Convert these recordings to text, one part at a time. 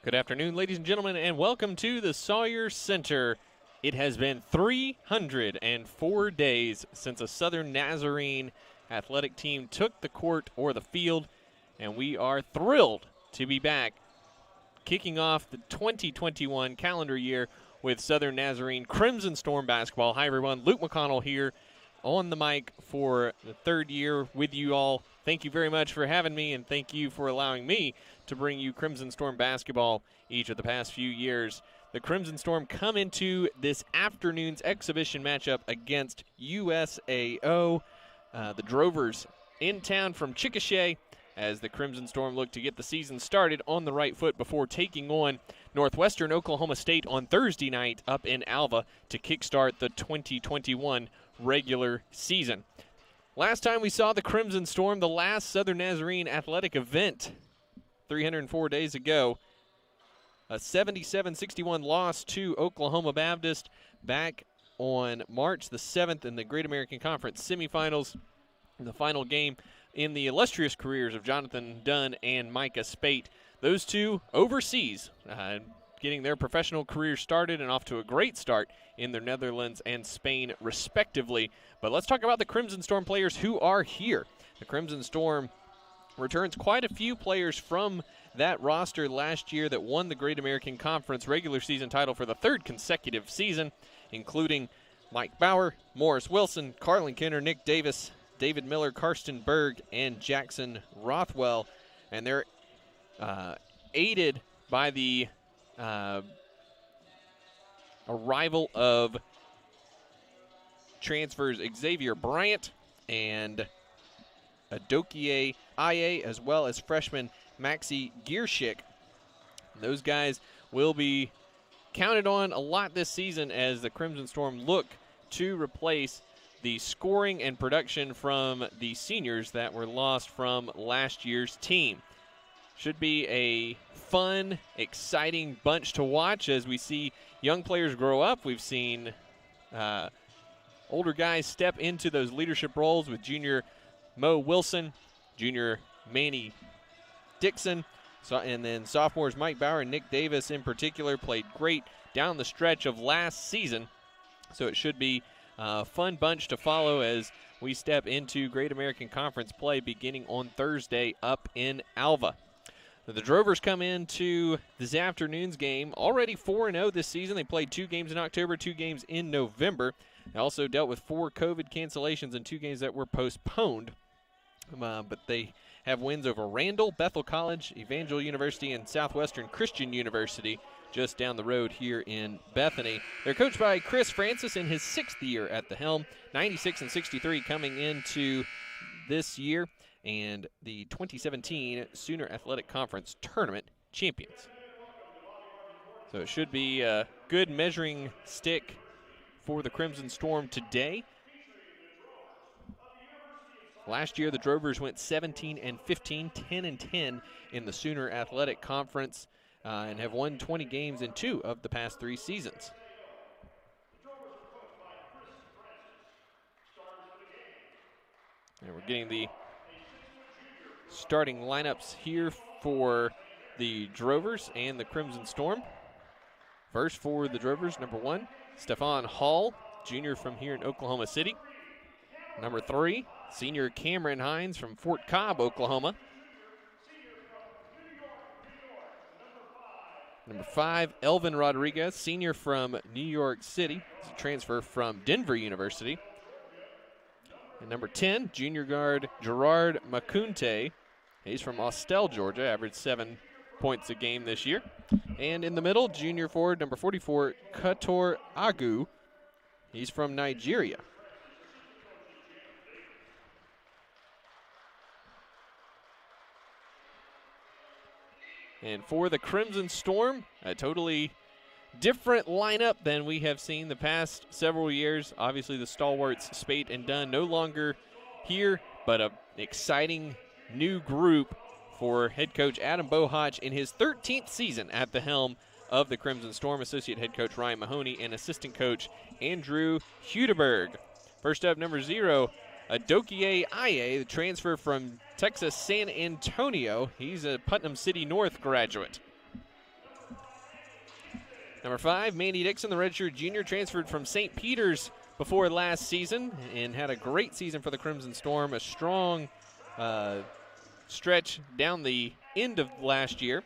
Good afternoon, ladies and gentlemen, and welcome to the Sawyer Center. It has been 304 days since a Southern Nazarene athletic team took the court or the field, and we are thrilled to be back kicking off the 2021 calendar year with Southern Nazarene Crimson Storm basketball. Hi, everyone. Luke McConnell here on the mic for the third year with you all. Thank you very much for having me, and thank you for allowing me to bring you Crimson Storm basketball each of the past few years. The Crimson Storm come into this afternoon's exhibition matchup against USAO. The Drovers in town from Chickasha as the Crimson Storm look to get the season started on the right foot before taking on Northwestern Oklahoma State on Thursday night up in Alva to kickstart the 2021 regular season. Last time we saw the Crimson Storm, the last Southern Nazarene athletic event 304 days ago, a 77-61 loss to Oklahoma Baptist back on March the 7th in the Great American Conference semifinals. The final game in the illustrious careers of Jonathan Dunn and Micah Spate. Those two overseas, getting their professional careers started and off to a great start in the Netherlands and Spain, respectively. But let's talk about the Crimson Storm players who are here. The Crimson Storm returns quite a few players from that roster last year that won the Great American Conference regular season title for the third consecutive season, including Mike Bauer, Morris Wilson, Carlin Kenner, Nick Davis, David Miller, Karsten Berg, and Jackson Rothwell. And they're aided by the arrival of transfers Xavier Bryant and Adokie Aye, as well as freshman Maxi Gierschik. Those guys will be counted on a lot this season as the Crimson Storm look to replace the scoring and production from the seniors that were lost from last year's team. Should be a fun, exciting bunch to watch as we see young players grow up. We've seen older guys step into those leadership roles with junior Mo Wilson, junior Mandy Dixon, and then sophomores Mike Bauer and Nick Davis in particular played great down the stretch of last season. So it should be a fun bunch to follow as we step into Great American Conference play beginning on Thursday up in Alva. The Drovers come into this afternoon's game already 4-0 this season. They played 2 games in October, 2 games in November. They also dealt with 4 COVID cancellations and 2 games that were postponed. But they have wins over Randall, Bethel College, Evangel University, and Southwestern Christian University just down the road here in Bethany. They're coached by Chris Francis in his 6th year at the helm, 96-63 coming into this year, and the 2017 Sooner Athletic Conference Tournament champions. So it should be a good measuring stick for the Crimson Storm today. Last year, the Drovers went 17-15, 10-10 in the Sooner Athletic Conference and have won 20 games in 2 of the past 3 seasons. And we're getting the starting lineups here for the Drovers and the Crimson Storm. First for the Drovers, number 1, Stephon Hall, junior from here in Oklahoma City. Number 3, senior Cameron Hines from Fort Cobb, Oklahoma. Number 5, Elvin Rodriguez, senior from New York City. He's a transfer from Denver University. And number 10, junior guard Gerard Makunte. He's from Austell, Georgia, averaged 7 points a game this year. And in the middle, junior forward, number 44, Kator Agu. He's from Nigeria. And for the Crimson Storm, a totally different lineup than we have seen the past several years. Obviously, the stalwarts Spate and Dunn no longer here, but an exciting new group for head coach Adam Bohach in his 13th season at the helm of the Crimson Storm. Associate head coach Ryan Mahoney and assistant coach Andrew Hudeberg. First up, number 0, Adokie Aye, the transfer from Texas San Antonio. He's a Putnam City North graduate. Number 5, Mandy Dixon, the redshirt junior, transferred from St. Peter's before last season and had a great season for the Crimson Storm, a strong stretch down the end of last year.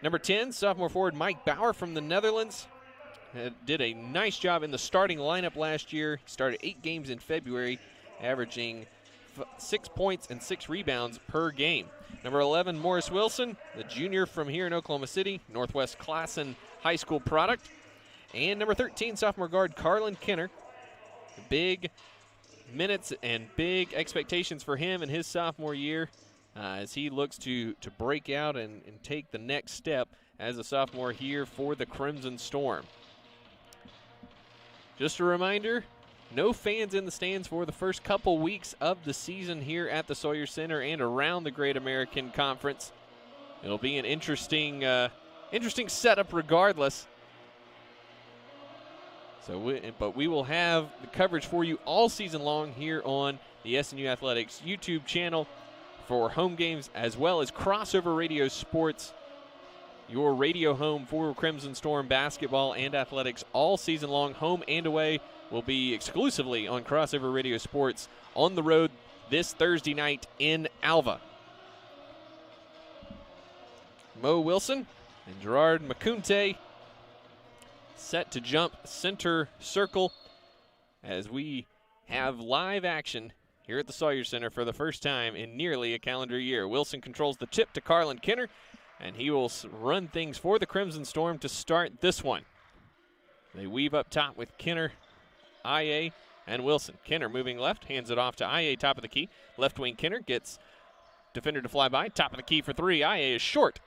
Number 10, sophomore forward Mike Bauer from the Netherlands. Did a nice job in the starting lineup last year. He started 8 games in February, averaging 6 points and 6 rebounds per game. Number 11, Morris Wilson, the junior from here in Oklahoma City, Northwest Classen High School product. And number 13, sophomore guard Carlin Kenner. Big minutes and big expectations for him in his sophomore year as he looks to break out and take the next step as a sophomore here for the Crimson Storm. Just a reminder, no fans in the stands for the first couple weeks of the season here at the Sawyer Center and around the Great American Conference. It'll be an interesting setup regardless. But we will have the coverage for you all season long here on the SNU Athletics YouTube channel for home games as well as Crossover Radio Sports, your radio home for Crimson Storm basketball and athletics all season long. Home and away will be exclusively on Crossover Radio Sports on the road this Thursday night in Alva. Mo Wilson and Gerard McCunte set to jump center circle as we have live action here at the Sawyer Center for the first time in nearly a calendar year. Wilson controls the tip to Carlin Kenner, and he will run things for the Crimson Storm to start this one. They weave up top with Kenner, IA, and Wilson. Kenner moving left, hands it off to IA, top of the key. Left wing Kenner gets defender to fly by, top of the key for 3. IA is short,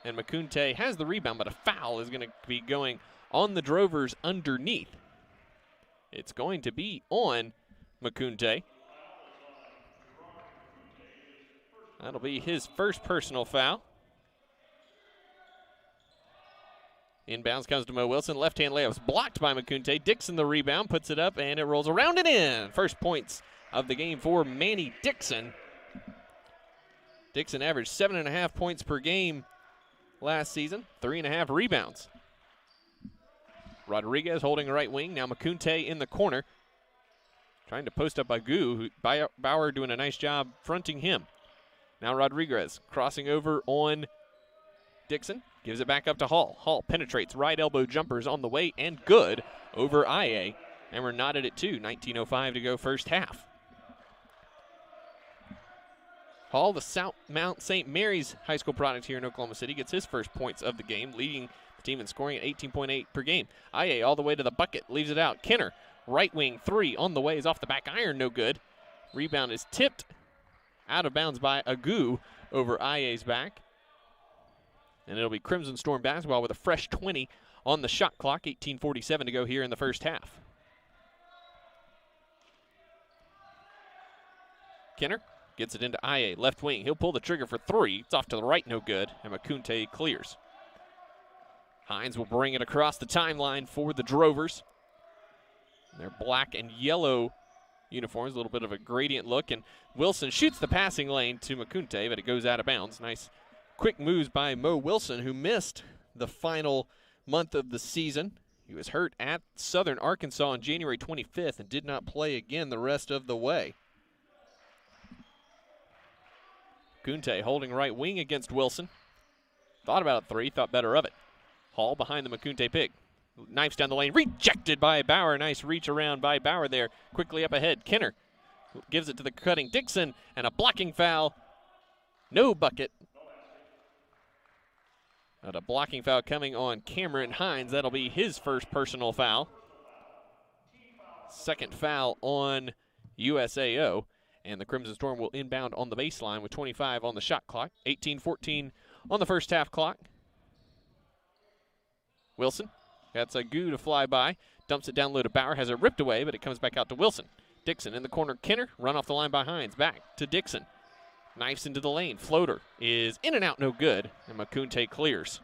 and McCunte has the rebound, but a foul is going to be going on the Drovers underneath. It's going to be on McCunte. That'll be his first personal foul. Inbounds comes to Mo Wilson. Left-hand layup's blocked by McCunte. Dixon the rebound, puts it up, and it rolls around and in. First points of the game for Mandy Dixon. Dixon averaged 7.5 points per game last season, 3.5 rebounds. Rodriguez holding the right wing. Now McCunte in the corner. Trying to post up Agu, Bauer doing a nice job fronting him. Now Rodriguez crossing over on Dixon. Gives it back up to Hall. Hall penetrates. Right elbow jumpers on the way and good over IA. And we're knotted at 2. 19:05 to go first half. Hall, the South Mount St. Mary's high school product here in Oklahoma City, gets his first points of the game, leading the team in scoring at 18.8 per game. IA all the way to the bucket, leaves it out. Kenner, right wing 3 on the way, is off the back iron, no good. Rebound is tipped out of bounds by Agu over IA's back. And it'll be Crimson Storm basketball with a fresh 20 on the shot clock. 18:47 to go here in the first half. Kenner gets it into IA, left wing. He'll pull the trigger for 3. It's off to the right, no good. And McCunte clears. Hines will bring it across the timeline for the Drovers. Their black and yellow uniforms, a little bit of a gradient look. And Wilson shoots the passing lane to McCunte, but it goes out of bounds. Nice quick moves by Mo Wilson, who missed the final month of the season. He was hurt at Southern Arkansas on January 25th and did not play again the rest of the way. Kunte holding right wing against Wilson. Thought about a 3, thought better of it. Hall behind the McCunte pick. Knifes down the lane, rejected by Bauer. Nice reach around by Bauer there. Quickly up ahead, Kenner gives it to the cutting Dixon, and a blocking foul. No bucket. But a blocking foul coming on Cameron Hines. That'll be his first personal foul. Second foul on USAO. And the Crimson Storm will inbound on the baseline with 25 on the shot clock. 18-14 on the first half clock. Wilson got Agu to fly by. Dumps it down low to Bauer. Has it ripped away, but it comes back out to Wilson. Dixon in the corner. Kenner run off the line by Hines. Back to Dixon. Knifes into the lane. Floater is in and out, no good. And McCunte clears.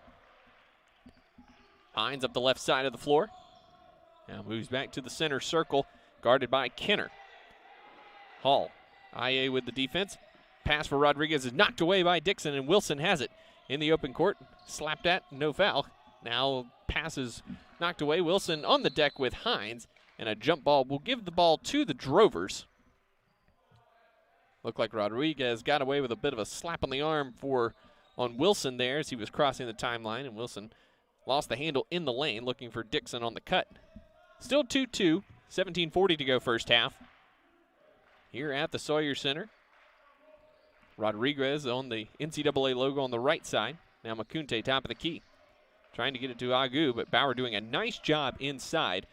Hines up the left side of the floor. Now moves back to the center circle, guarded by Kenner. Hall, IA with the defense. Pass for Rodriguez is knocked away by Dixon, and Wilson has it in the open court. Slapped at, no foul. Now passes knocked away. Wilson on the deck with Hines, and a jump ball will give the ball to the Drovers. Looked like Rodriguez got away with a bit of a slap on the arm on Wilson there as he was crossing the timeline, and Wilson lost the handle in the lane, looking for Dixon on the cut. Still 2-2, 17:40 to go first half. Here at the Sawyer Center. Rodriguez on the NCAA logo on the right side. Now Macunte top of the key. Trying to get it to Agu, but Bauer doing a nice job inside,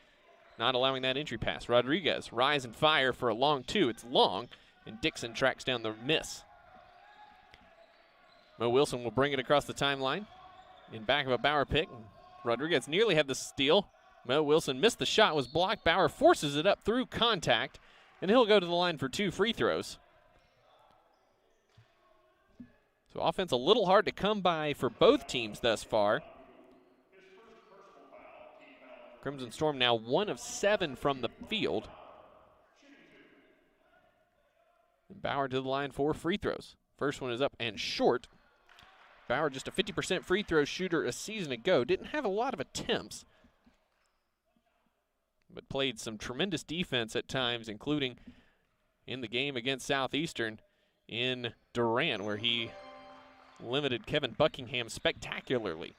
not allowing that entry pass. Rodriguez, rise and fire for a long two. It's long, and Dixon tracks down the miss. Mo Wilson will bring it across the timeline in back of a Bauer pick. Rodriguez nearly had the steal. Mo Wilson missed the shot, was blocked. Bauer forces it up through contact, and he'll go to the line for 2 free throws. So offense a little hard to come by for both teams thus far. Crimson Storm now 1 of 7 from the field. And Bauer to the line for free throws. First one is up and short. Bauer, just a 50% free throw shooter a season ago, didn't have a lot of attempts, but played some tremendous defense at times, including in the game against Southeastern in Durant, where he limited Kevin Buckingham spectacularly.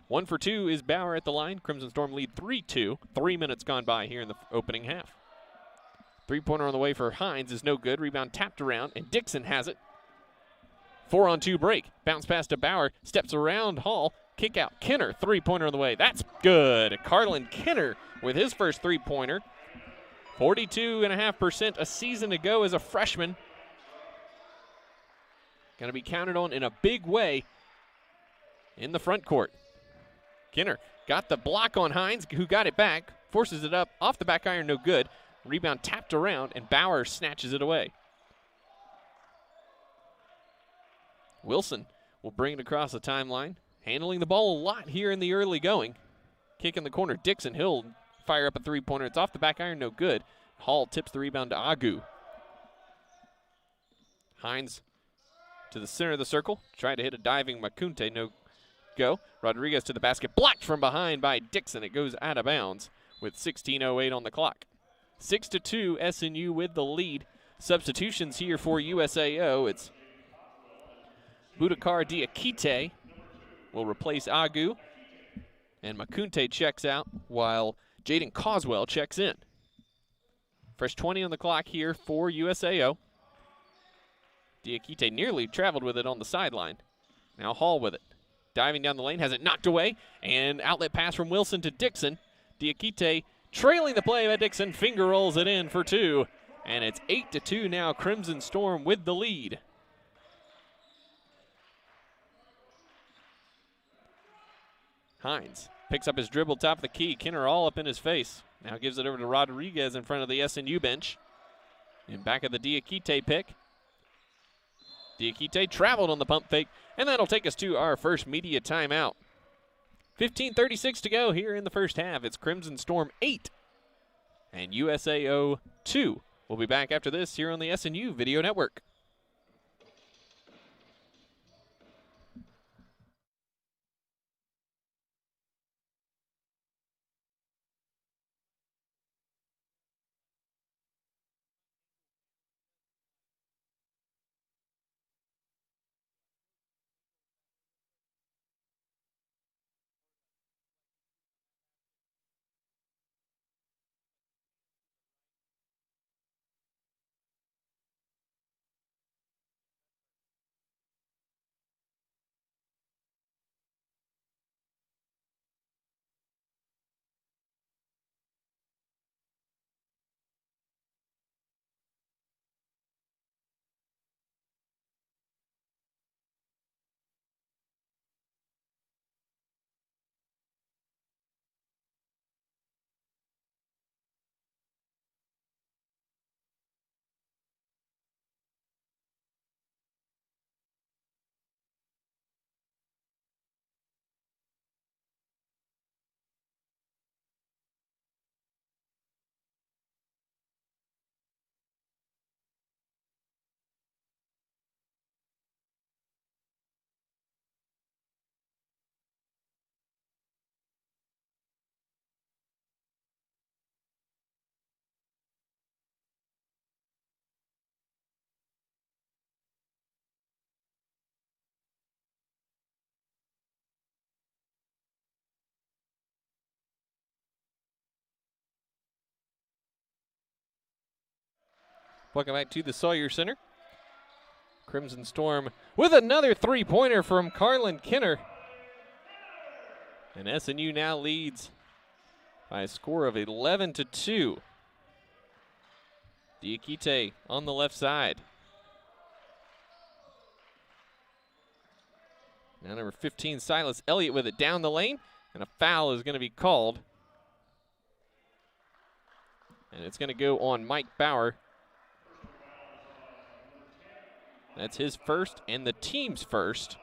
1 for 2 is Bauer at the line. Crimson Storm lead 3-2. 3 minutes gone by here in the opening half. Three-pointer on the way for Hines is no good. Rebound tapped around, and Dixon has it. 4-on-2 break. Bounce pass to Bauer. Steps around Hall. Kick out. Kenner, three-pointer on the way. That's good. Carlin Kenner with his first three-pointer. 42.5% a season ago as a freshman. Going to be counted on in a big way in the front court. Kenner got the block on Hines, who got it back. Forces it up. Off the back iron, no good. Rebound tapped around, and Bauer snatches it away. Wilson will bring it across the timeline. Handling the ball a lot here in the early going. Kick in the corner. Dixon, he'll fire up a three-pointer. It's off the back iron, no good. Hall tips the rebound to Agu. Hines to the center of the circle. Tried to hit a diving Macunte, no go. Rodriguez to the basket. Blocked from behind by Dixon. It goes out of bounds with 16:08 on the clock. 6-2, SNU with the lead. Substitutions here for USAO. It's Budakar Diakite will replace Agu, and Macunte checks out while Jaden Coswell checks in. Fresh 20 on the clock here for USAO. Diakite nearly traveled with it on the sideline. Now Hall with it. Diving down the lane, has it knocked away, and outlet pass from Wilson to Dixon. Diakite trailing the play by Dixon, finger rolls it in for 2, and it's 8-2 now. Crimson Storm with the lead. Hines picks up his dribble, top of the key. Kenner all up in his face. Now gives it over to Rodriguez in front of the SNU bench. In back of the Diakite pick. Diakite traveled on the pump fake, and that'll take us to our first media timeout. 15:36 to go here in the first half. It's Crimson Storm 8 and USAO 2. We'll be back after this here on the SNU Video Network. Welcome back to the Sawyer Center. Crimson Storm with another three-pointer from Carlin Kenner. And SNU now leads by a score of 11-2. Diakite on the left side. Now number 15, Silas Elliott with it down the lane, and a foul is going to be called. And it's going to go on Mike Bauer. That's his first and the team's first.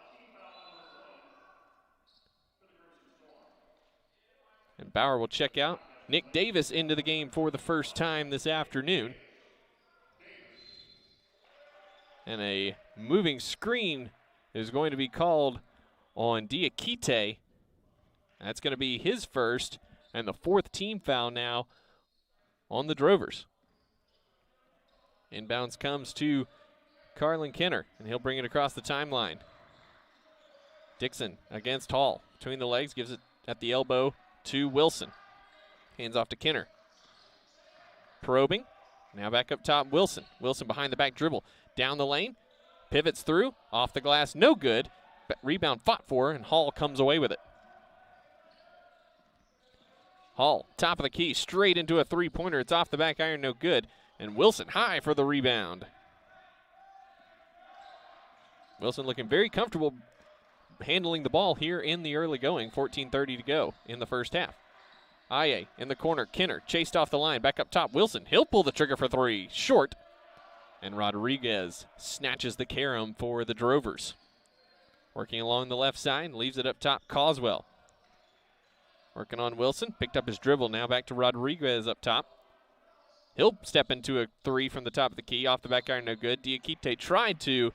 And Bauer will check out. Nick Davis into the game for the first time this afternoon. And a moving screen is going to be called on Diakite. That's going to be his first and the fourth team foul now on the Drovers. Inbounds comes to Carlin Kenner, and he'll bring it across the timeline. Dixon against Hall. Between the legs, gives it at the elbow to Wilson. Hands off to Kenner. Probing. Now back up top, Wilson. Wilson behind the back dribble. Down the lane. Pivots through. Off the glass, no good. Rebound fought for, and Hall comes away with it. Hall, top of the key, straight into a three-pointer. It's off the back iron, no good. And Wilson high for the rebound. Wilson looking very comfortable handling the ball here in the early going. 14:30 to go in the first half. Aye in the corner. Kenner chased off the line. Back up top. Wilson. He'll pull the trigger for three. Short. And Rodriguez snatches the carom for the Drovers. Working along the left side. Leaves it up top. Coswell. Working on Wilson. Picked up his dribble. Now back to Rodriguez up top. He'll step into a three from the top of the key. Off the back iron, no good. Diakite tried to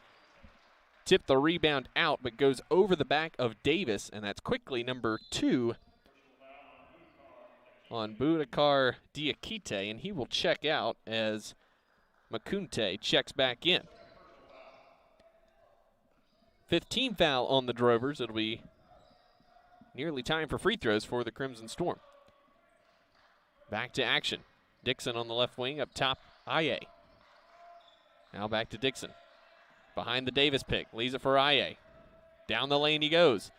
tip the rebound out, but goes over the back of Davis, and that's quickly number 2 on Budakar Diakite, and he will check out as Makunte checks back in. 15 foul on the Drovers. It'll be nearly time for free throws for the Crimson Storm. Back to action. Dixon on the left wing, up top, Aye. Now back to Dixon. Behind the Davis pick, leaves it for Aye. Down the lane he goes.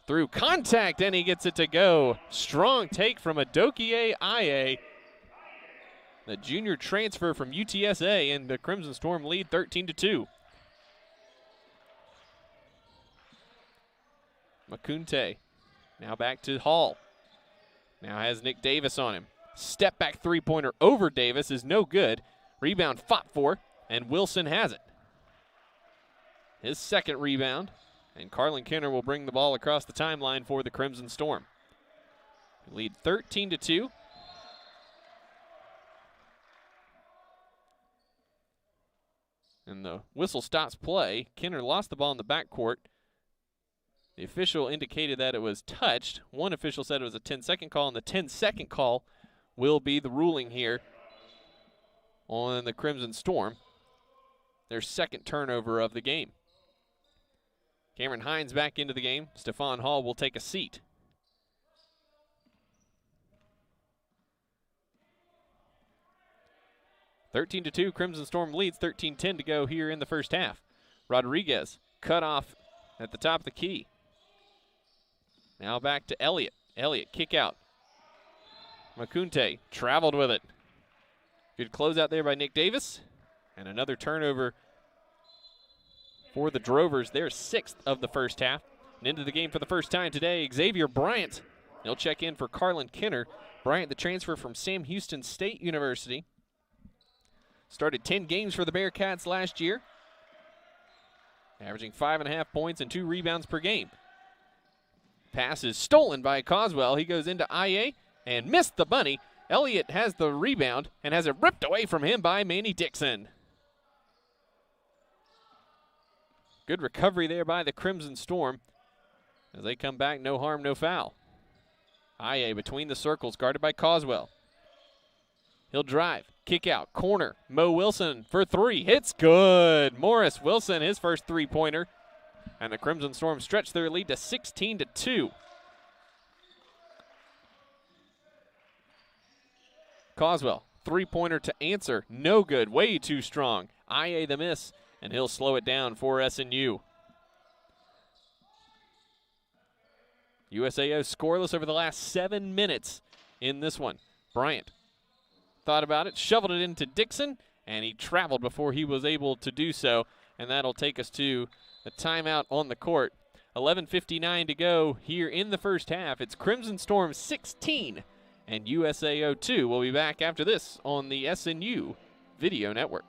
Through contact, and he gets it to go. Strong take from Adokie Aye. The junior transfer from UTSA, and the Crimson Storm lead 13-2. Makunte, now back to Hall. Now has Nick Davis on him. Step back three-pointer over Davis is no good. Rebound fought for, and Wilson has it. His second rebound, and Carlin Kenner will bring the ball across the timeline for the Crimson Storm. Lead 13-2. And the whistle stops play. Kenner lost the ball in the backcourt. The official indicated that it was touched. One official said it was a 10-second call, and the 10-second call will be the ruling here on the Crimson Storm. Their second turnover of the game. Cameron Hines back into the game. Stephon Hall will take a seat. (13-2), Crimson Storm leads. 13:10 to go here in the first half. Rodriguez cut off at the top of the key. Now back to Elliott. Elliott kick out. Makunte traveled with it. Good closeout there by Nick Davis. And another turnover for the Drovers. Their 6th of the first half. And into the game for the first time today, Xavier Bryant. He'll check in for Carlin Kenner. Bryant, the transfer from Sam Houston State University. Started 10 games for the Bearcats last year. Averaging 5.5 points and 2 rebounds per game. Pass is stolen by Coswell. He goes into IA and missed the bunny. Elliott has the rebound and has it ripped away from him by Mandy Dixon. Good recovery there by the Crimson Storm. As they come back, no harm, no foul. IA between the circles, guarded by Coswell. He'll drive, kick out, corner. Mo Wilson for 3, hits good. Morris Wilson, his first three-pointer. And the Crimson Storm stretch their lead to 16-2. Coswell, three-pointer to answer. No good. Way too strong. IA the miss, and he'll slow it down for SNU. USAO scoreless over the last 7 minutes in this one. Bryant thought about it, shoveled it into Dixon, and he traveled before he was able to do so, and that'll take us to a timeout on the court. 11:59 to go here in the first half. It's Crimson Storm 16 and USAO 2. We'll be back after this on the SNU Video Network.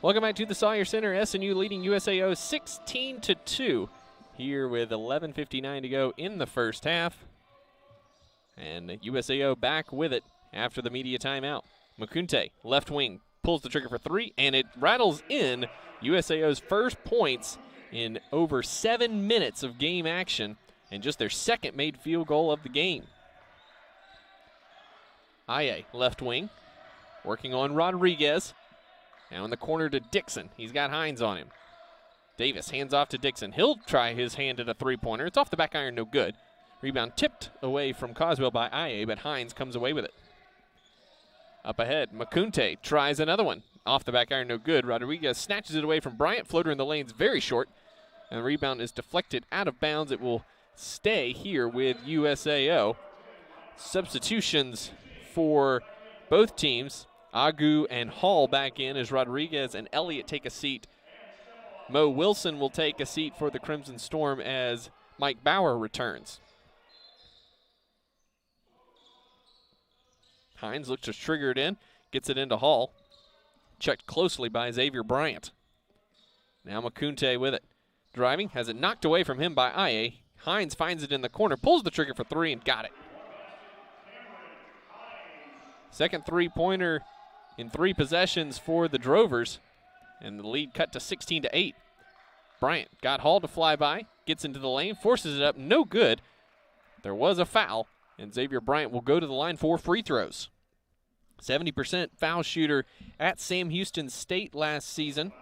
Welcome back to the Sawyer Center. SNU leading USAO 16-2 here with 11:59 to go in the first half. And USAO back with it after the media timeout. Makunte, left wing, pulls the trigger for three, and it rattles in. USAO's first points in over 7 minutes of game action, and just their second made field goal of the game. IA, left wing, working on Rodriguez. Now in the corner to Dixon. He's got Hines on him. Davis hands off to Dixon. He'll try his hand at a three-pointer. It's off the back iron, no good. Rebound tipped away from Coswell by IA, but Hines comes away with it. Up ahead, Makunte tries another one. Off the back iron, no good. Rodriguez snatches it away from Bryant. Floater in the lane's very short. And the rebound is deflected out of bounds. It will stay here with USAO. Substitutions for both teams. Agu and Hall back in as Rodriguez and Elliott take a seat. Mo Wilson will take a seat for the Crimson Storm as Mike Bauer returns. Hines looks to trigger it in, gets it into Hall. Checked closely by Xavier Bryant. Now Makunte with it. Driving, has it knocked away from him by IA. Hines finds it in the corner, pulls the trigger for three, and got it. Second three-pointer in 3 possessions for the Drovers, and the lead cut to 16-8. Bryant got Hall to fly by, gets into the lane, forces it up, no good. There was a foul, and Xavier Bryant will go to the line for free throws. 70% foul shooter at Sam Houston State last season.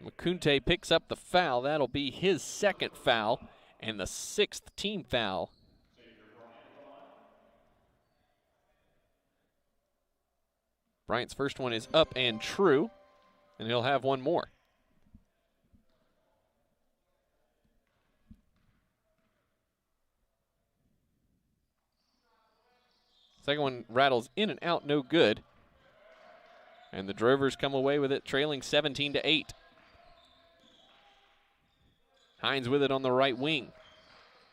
Makunte picks up the foul. That'll be his second foul and the 6th team foul. Bryant's first one is up and true, and he'll have one more. Second one rattles in and out, no good. And the Drovers come away with it, trailing 17-8. Hines with it on the right wing.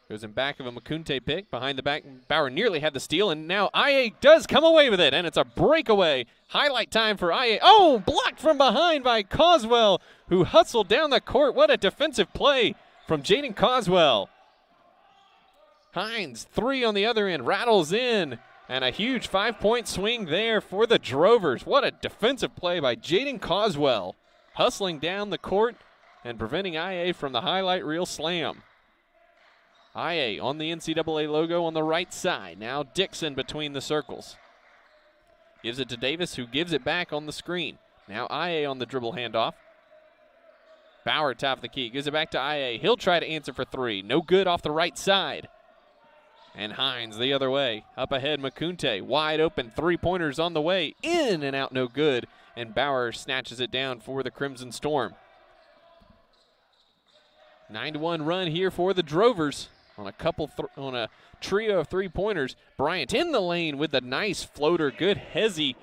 Goes in back of a Makunte pick. Behind the back, Bauer nearly had the steal, and now IA does come away with it, and it's a breakaway. Highlight time for IA. Oh, blocked from behind by Coswell, who hustled down the court. What a defensive play from Jaden Coswell. Hines, 3 on the other end, rattles in, and a huge 5-point swing there for the Drovers. What a defensive play by Jaden Coswell, hustling down the court and preventing IA from the highlight reel slam. IA on the NCAA logo on the right side. Now Dixon between the circles. Gives it to Davis, who gives it back on the screen. Now IA on the dribble handoff. Bauer top of the key. Gives it back to IA. He'll try to answer for 3. No good off the right side. And Hines the other way. Up ahead, Makunte. Wide open, three-pointers on the way. In and out, no good. And Bauer snatches it down for the Crimson Storm. 9-1 run here for the Drovers on a trio of three-pointers. Bryant in the lane with a nice floater. Good hezzy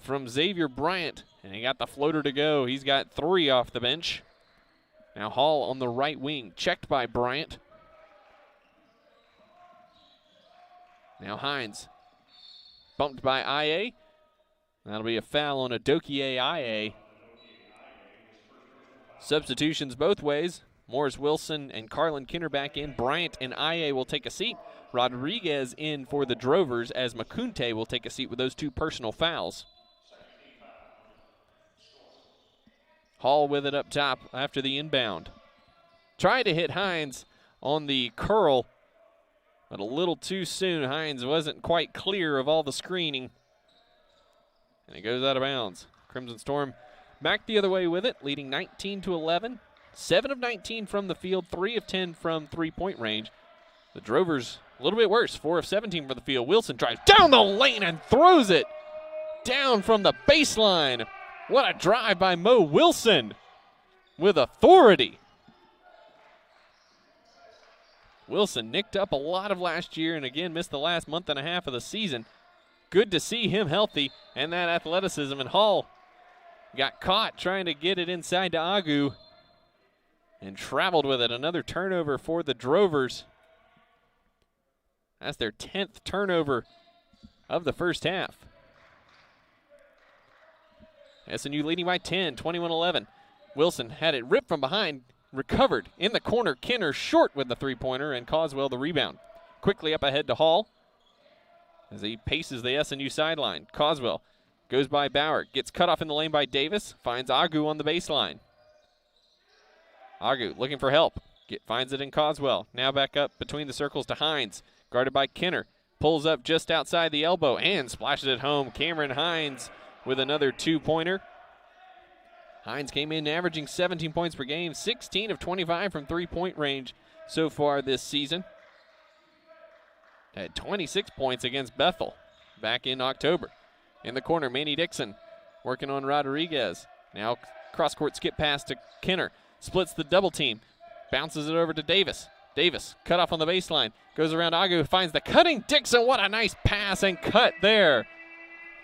from Xavier Bryant. And he got the floater to go. He's got 3 off the bench. Now Hall on the right wing, checked by Bryant. Now Hines, bumped by IA. That'll be a foul on Adokie IA. Substitutions both ways. Morris Wilson and Carlin Kinner back in. Bryant and IA will take a seat. Rodriguez in for the Drovers as Makunte will take a seat with those 2 personal fouls. Hall with it up top after the inbound. Tried to hit Hines on the curl, but a little too soon. Hines wasn't quite clear of all the screening. And it goes out of bounds. Crimson Storm back the other way with it, leading 19-11. 7 of 19 from the field, 3 of 10 from three-point range. The Drovers a little bit worse, 4 of 17 from the field. Wilson drives down the lane and throws it down from the baseline. What a drive by Mo Wilson with authority. Wilson nicked up a lot of last year and again missed the last month and a half of the season. Good to see him healthy and that athleticism. And Hall got caught trying to get it inside to Agu and traveled with it. Another turnover for the Drovers. That's their 10th turnover of the first half. SNU leading by 10, 21-11. Wilson had it ripped from behind, recovered in the corner. Kinner short with the three-pointer, and Coswell the rebound. Quickly up ahead to Hall as he paces the SNU sideline. Coswell goes by Bauer, gets cut off in the lane by Davis, finds Agu on the baseline. Agu looking for help, finds it in Coswell. Now back up between the circles to Hines, guarded by Kinner. Pulls up just outside the elbow and splashes it home. Cameron Hines with another two-pointer. Hines came in averaging 17 points per game, 16 of 25 from three-point range so far this season. Had 26 points against Bethel back in October. In the corner, Mandy Dixon working on Rodriguez. Now cross-court skip pass to Kinner. Splits the double team. Bounces it over to Davis. Davis cut off on the baseline. Goes around Agu, finds the cutting Dixon. What a nice pass and cut there.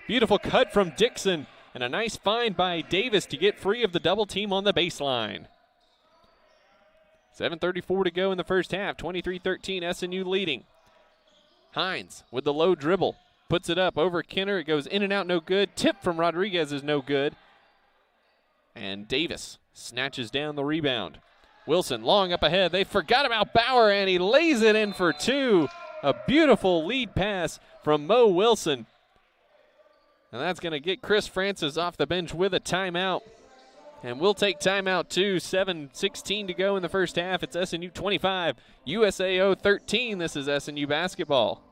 Beautiful cut from Dixon, and a nice find by Davis to get free of the double team on the baseline. 7:34 to go in the first half, 23-13, SNU leading. Hines with the low dribble, puts it up over Kinner. It goes in and out, no good. Tip from Rodriguez is no good. And Davis snatches down the rebound. Wilson long up ahead. They forgot about Bauer, and he lays it in for 2. A beautiful lead pass from Mo Wilson. And that's going to get Chris Francis off the bench with a timeout. And we'll take timeout too. 7:16 to go in the first half. It's SNU 25, USAO 13. This is SNU basketball.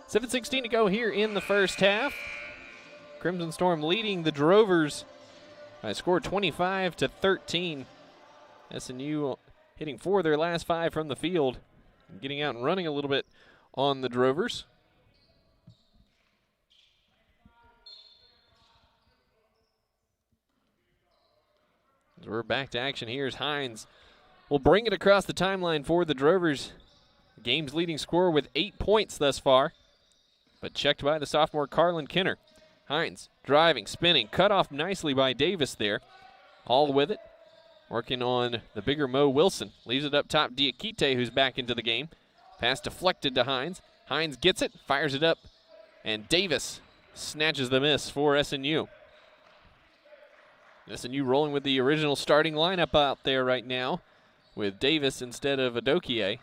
$7:16 to go here in the first half. Crimson Storm leading the Drovers by a score 25-13. SNU hitting 4 of their last 5 from the field, getting out and running a little bit on the Drovers. As we're back to action here as Hines will bring it across the timeline for the Drovers. Game's leading scorer with 8 points thus far, but checked by the sophomore Carlin Kinner. Hines driving, spinning, cut off nicely by Davis there. All with it. Working on the bigger Mo Wilson. Leaves it up top, Diakite, who's back into the game. Pass deflected to Hines. Hines gets it, fires it up, and Davis snatches the miss for SNU. SNU rolling with the original starting lineup out there right now with Davis instead of Adokie.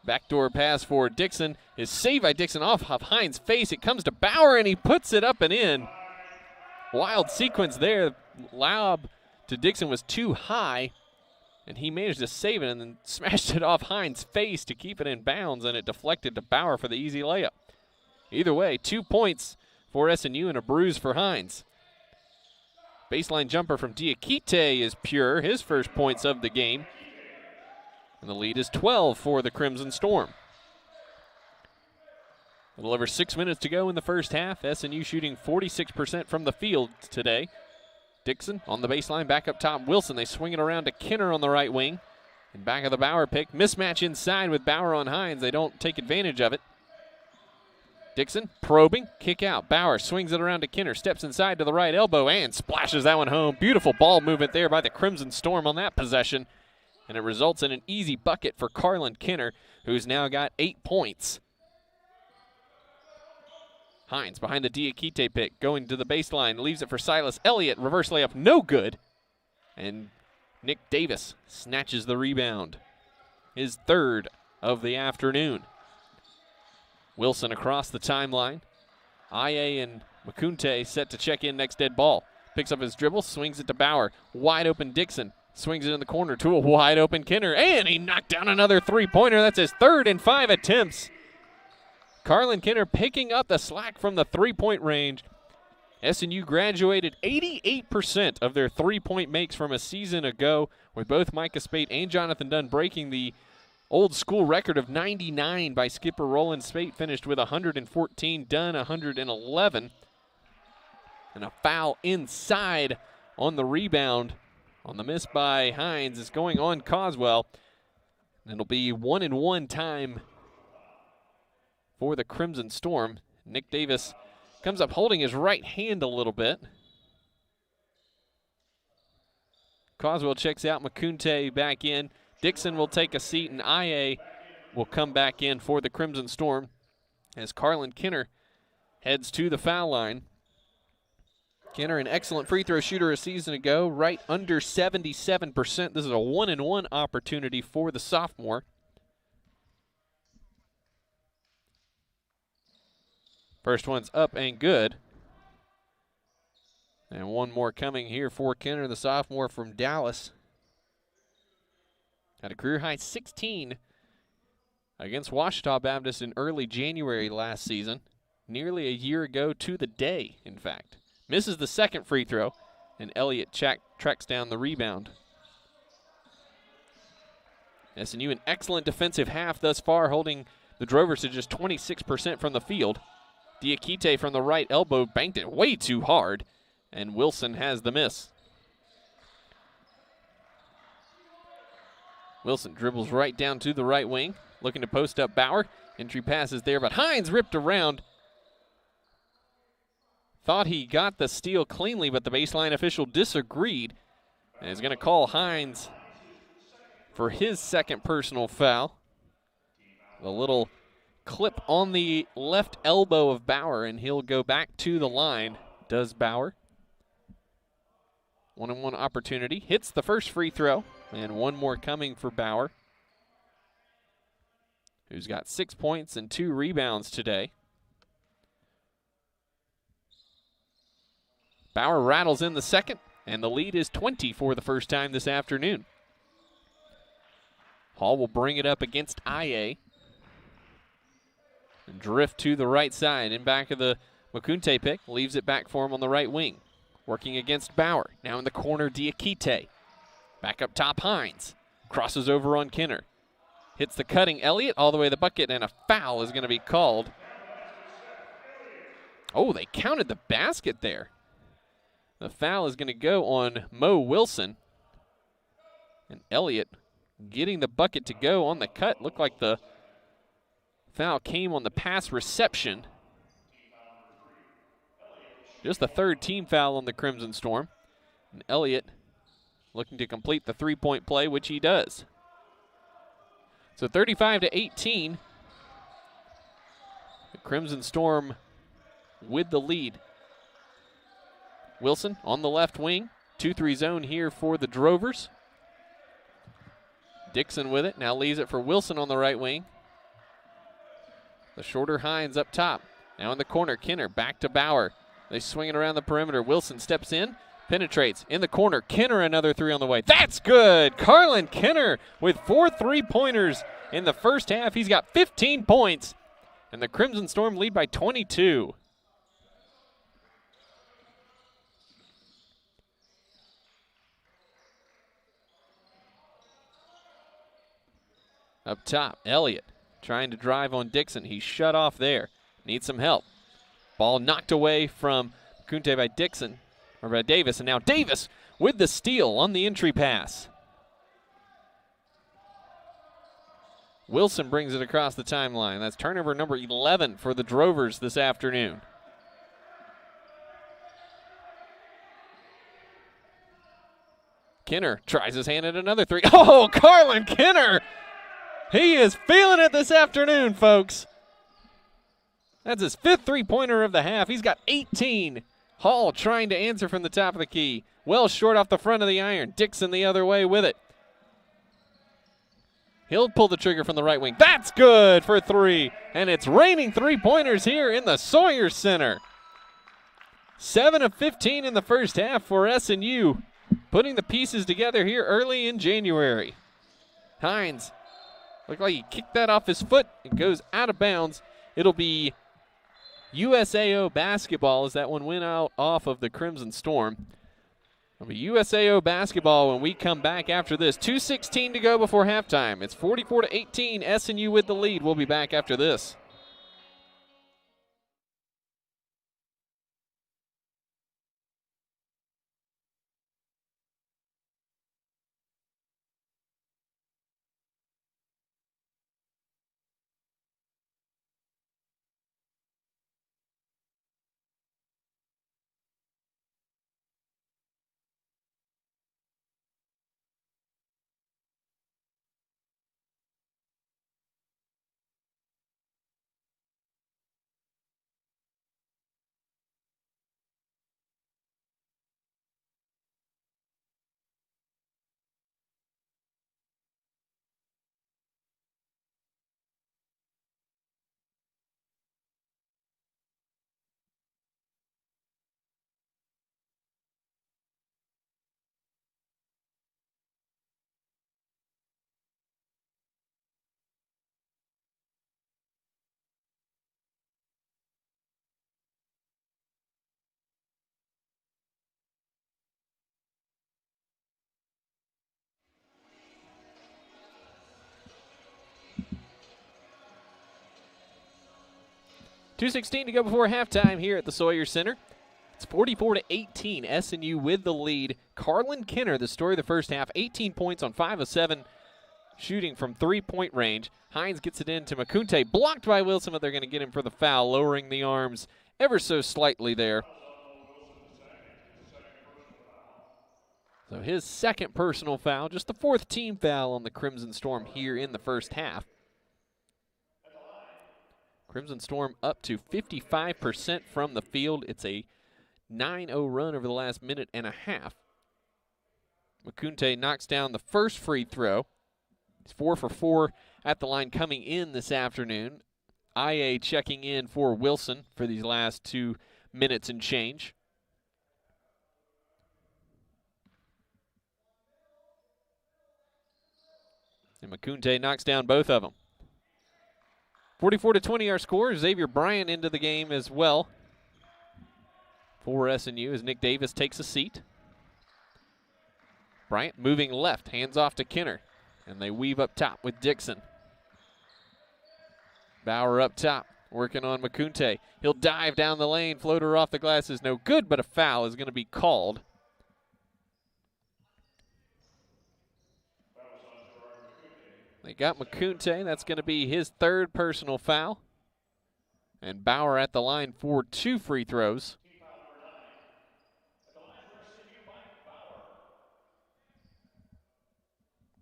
Backdoor pass for Dixon is saved by Dixon off of Hines' face. It comes to Bauer, and he puts it up and in. Wild sequence there. Lob to Dixon was too high, and he managed to save it and then smashed it off Hines' face to keep it in bounds, and it deflected to Bauer for the easy layup. Either way, 2 points for SNU and a bruise for Hines. Baseline jumper from Diakite is pure, his first points of the game. And the lead is 12 for the Crimson Storm. A little over 6 minutes to go in the first half. SNU shooting 46% from the field today. Dixon on the baseline, back up top. Wilson, they swing it around to Kinner on the right wing. And back of the Bauer pick. Mismatch inside with Bauer on Hines. They don't take advantage of it. Dixon probing, kick out. Bauer swings it around to Kinner, steps inside to the right elbow and splashes that one home. Beautiful ball movement there by the Crimson Storm on that possession. And it results in an easy bucket for Carlin Kinner, who's now got 8 points. Hines behind the Diakite pick, going to the baseline, leaves it for Silas Elliott. Reverse layup, no good. And Nick Davis snatches the rebound. His third of the afternoon. Wilson across the timeline. Aye and Makunte set to check in next dead ball. Picks up his dribble, swings it to Bauer. Wide open Dixon. Swings it in the corner to a wide open Kinner, and he knocked down another three-pointer. That's his third in 5 attempts. Carlin Kinner picking up the slack from the three-point range. SNU graduated 88% of their three-point makes from a season ago, with both Micah Spate and Jonathan Dunn breaking the old school record of 99 by skipper Roland. Spate finished with 114, Dunn 111. And a foul inside on the rebound. On the miss by Hines is going on Coswell. And it'll be 1-and-1 time for the Crimson Storm. Nick Davis comes up holding his right hand a little bit. Coswell checks out, Makunte back in. Dixon will take a seat, and Aye will come back in for the Crimson Storm as Carlin Kinner heads to the foul line. Kinner, an excellent free throw shooter a season ago, right under 77%. This is a 1-and-1 opportunity for the sophomore. First one's up and good. And one more coming here for Kinner, the sophomore from Dallas. Had a career-high 16 against Ouachita Baptist in early January last season. Nearly a year ago to the day, in fact. Misses the second free throw, and Elliott tracks down the rebound. SNU an excellent defensive half thus far, holding the Drovers to just 26% from the field. Diakite from the right elbow banked it way too hard, and Wilson has the miss. Wilson dribbles right down to the right wing, looking to post up Bauer. Entry pass is there, but Hines ripped around. Thought he got the steal cleanly, but the baseline official disagreed and is going to call Hines for his second personal foul. A little clip on the left elbow of Bauer, and he'll go back to the line, does Bauer. 1-on-1 opportunity. Hits the first free throw, and one more coming for Bauer, who's got 6 points and 2 rebounds today. Bauer rattles in the second, and the lead is 20 for the first time this afternoon. Hall will bring it up against Aye. And drift to the right side in back of the Makunte pick. Leaves it back for him on the right wing. Working against Bauer. Now in the corner, Diakite. Back up top, Hines. Crosses over on Kinner. Hits the cutting Elliott all the way to the bucket, and a foul is going to be called. Oh, they counted the basket there. The foul is going to go on Mo Wilson. And Elliott getting the bucket to go on the cut. Looked like the foul came on the pass reception. Just the third team foul on the Crimson Storm. And Elliott looking to complete the three-point play, which he does. So 35-18. The Crimson Storm with the lead. Wilson on the left wing. 2-3 zone here for the Drovers. Dixon with it. Now leaves it for Wilson on the right wing. The shorter Hines up top. Now in the corner, Kenner back to Bauer. They swing it around the perimeter. Wilson steps in, penetrates in the corner. Kenner another three on the way. That's good. Carlin Kenner with 4 3-pointers in the first half. He's got 15 points. And the Crimson Storm lead by 22. Up top, Elliott trying to drive on Dixon. He's shut off there. Needs some help. Ball knocked away from Kunte by Dixon, or by Davis, and now Davis with the steal on the entry pass. Wilson brings it across the timeline. That's turnover number 11 for the Drovers this afternoon. Kenner tries his hand at another three. Oh, Carlin Kenner! He is feeling it this afternoon, folks. That's his 5th three-pointer of the half. He's got 18. Hall trying to answer from the top of the key. Well short off the front of the iron. Dixon the other way with it. He'll pull the trigger from the right wing. That's good for 3. And it's raining three-pointers here in the Sawyer Center. 7 of 15 in the first half for SNU. Putting the pieces together here early in January. Hines. Looked like he kicked that off his foot. It goes out of bounds. It'll be USAO basketball as that one went out off of the Crimson Storm. It'll be USAO basketball when we come back after this. 2:16 to go before halftime. It's 44-18. SNU with the lead. We'll be back after this. .216 to go before halftime here at the Sawyer Center. It's 44-18. SNU with the lead. Carlin Kenner, the story of the first half, 18 points on 5 of 7, shooting from three-point range. Hines gets it into Makunte, blocked by Wilson, but they're going to get him for the foul, lowering the arms ever so slightly there. So his second personal foul, just the 4th team foul on the Crimson Storm here in the first half. Crimson Storm up to 55% from the field. It's a 9-0 run over the last minute and a half. Makunte knocks down the first free throw. He's 4 for 4 at the line coming in this afternoon. IA checking in for Wilson for these last 2 minutes and change. And Makunte knocks down both of them. 44-20 our score. Xavier Bryant into the game as well for SNU as Nick Davis takes a seat. Bryant moving left, hands off to Kenner, and they weave up top with Dixon. Bauer up top, working on McCoonte. He'll dive down the lane. Floater off the glass is no good, but a foul is going to be called. They got McCoonte. That's going to be his third personal foul. And Bauer at the line for 2 free throws.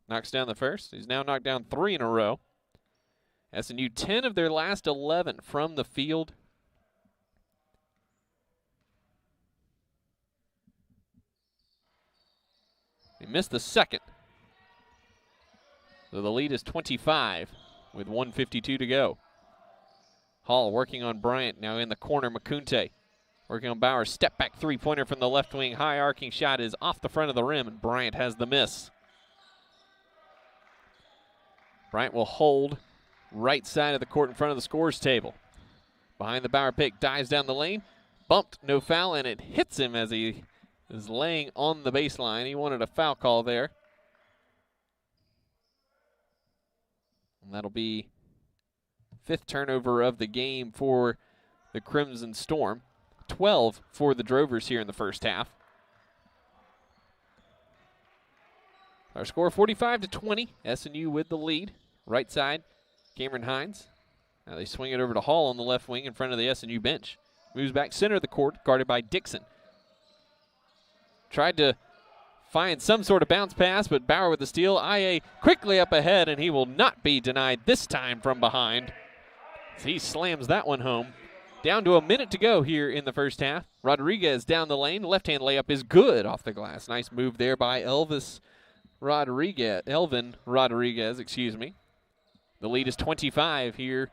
Knocks down the first. He's now knocked down 3 in a row. SNU 10 of their last 11 from the field. He missed the second. So the lead is 25 with 1:52 to go. Hall working on Bryant, now in the corner. McCoonte working on Bauer. Step back three-pointer from the left wing. High arcing shot is off the front of the rim, and Bryant has the miss. Bryant will hold right side of the court in front of the scores table. Behind the Bauer pick, dives down the lane. Bumped, no foul, and it hits him as he is laying on the baseline. He wanted a foul call there. And that'll be 5th turnover of the game for the Crimson Storm. 12 for the Drovers here in the first half. Our score 45-20. SNU with the lead. Right side, Cameron Hines. Now they swing it over to Hall on the left wing in front of the SNU bench. Moves back center of the court, guarded by Dixon. Tried to find some sort of bounce pass, but Bauer with the steal. IA quickly up ahead, and he will not be denied this time from behind. He slams that one home. Down to a minute to go here in the first half. Rodriguez down the lane. Left-hand layup is good off the glass. Nice move there by Elvin Rodriguez, excuse me. The lead is 25 here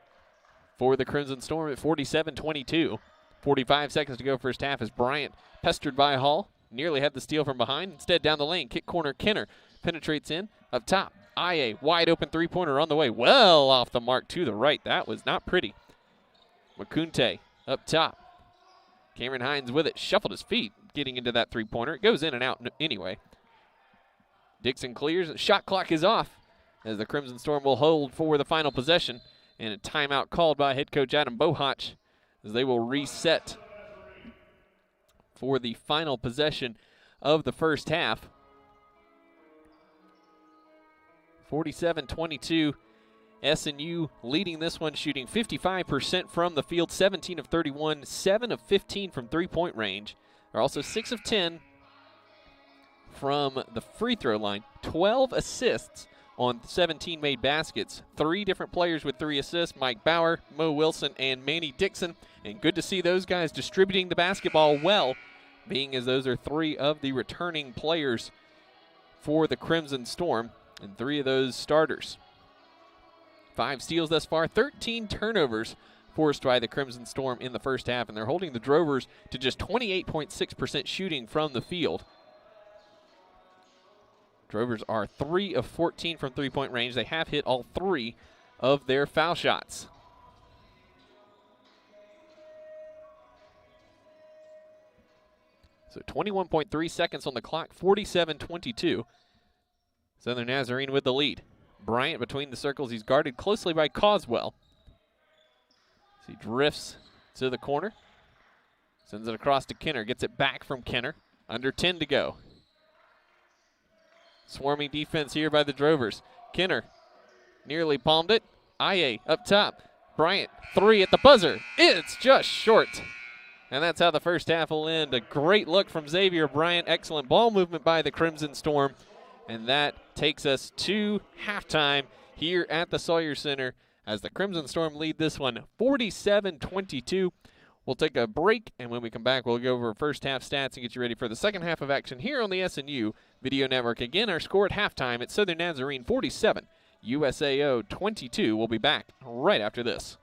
for the Crimson Storm at 47-22. 45 seconds to go first half as Bryant pestered by Hall. Nearly had the steal from behind. Instead down the lane, kick corner, Kenner penetrates in. Up top, IA, wide open three-pointer on the way. Well off the mark to the right. That was not pretty. McCoonte up top. Cameron Hines with it. Shuffled his feet getting into that three-pointer. It goes in and out anyway. Dixon clears. The shot clock is off as the Crimson Storm will hold for the final possession. And a timeout called by head coach Adam Bohach as they will reset for the final possession of the first half. 47-22. SNU leading this one, shooting 55% from the field, 17 of 31, 7 of 15 from three-point range. They're also 6 of 10 from the free throw line, 12 assists on 17 made baskets. 3 different players with 3 assists, Mike Bauer, Mo Wilson, and Mandy Dixon. And good to see those guys distributing the basketball well, being as those are 3 of the returning players for the Crimson Storm, and 3 of those starters. 5 steals thus far, 13 turnovers forced by the Crimson Storm in the first half, and they're holding the Drovers to just 28.6% shooting from the field. Drovers are 3 of 14 from three-point range. They have hit all 3 of their foul shots. So 21.3 seconds on the clock, 47-22. Southern Nazarene with the lead. Bryant between the circles. He's guarded closely by Coswell. As he drifts to the corner. Sends it across to Kenner. Gets it back from Kenner. Under 10 to go. Swarming defense here by the Drovers. Kenner nearly palmed it. IA up top. Bryant, 3 at the buzzer. It's just short. And that's how the first half will end. A great look from Xavier Bryant. Excellent ball movement by the Crimson Storm. And that takes us to halftime here at the Sawyer Center as the Crimson Storm lead this one 47-22. We'll take a break, and when we come back, we'll go over first half stats and get you ready for the second half of action here on the SNU Video Network. Again, our score at halftime at Southern Nazarene 47, USAO 22. We'll be back right after this.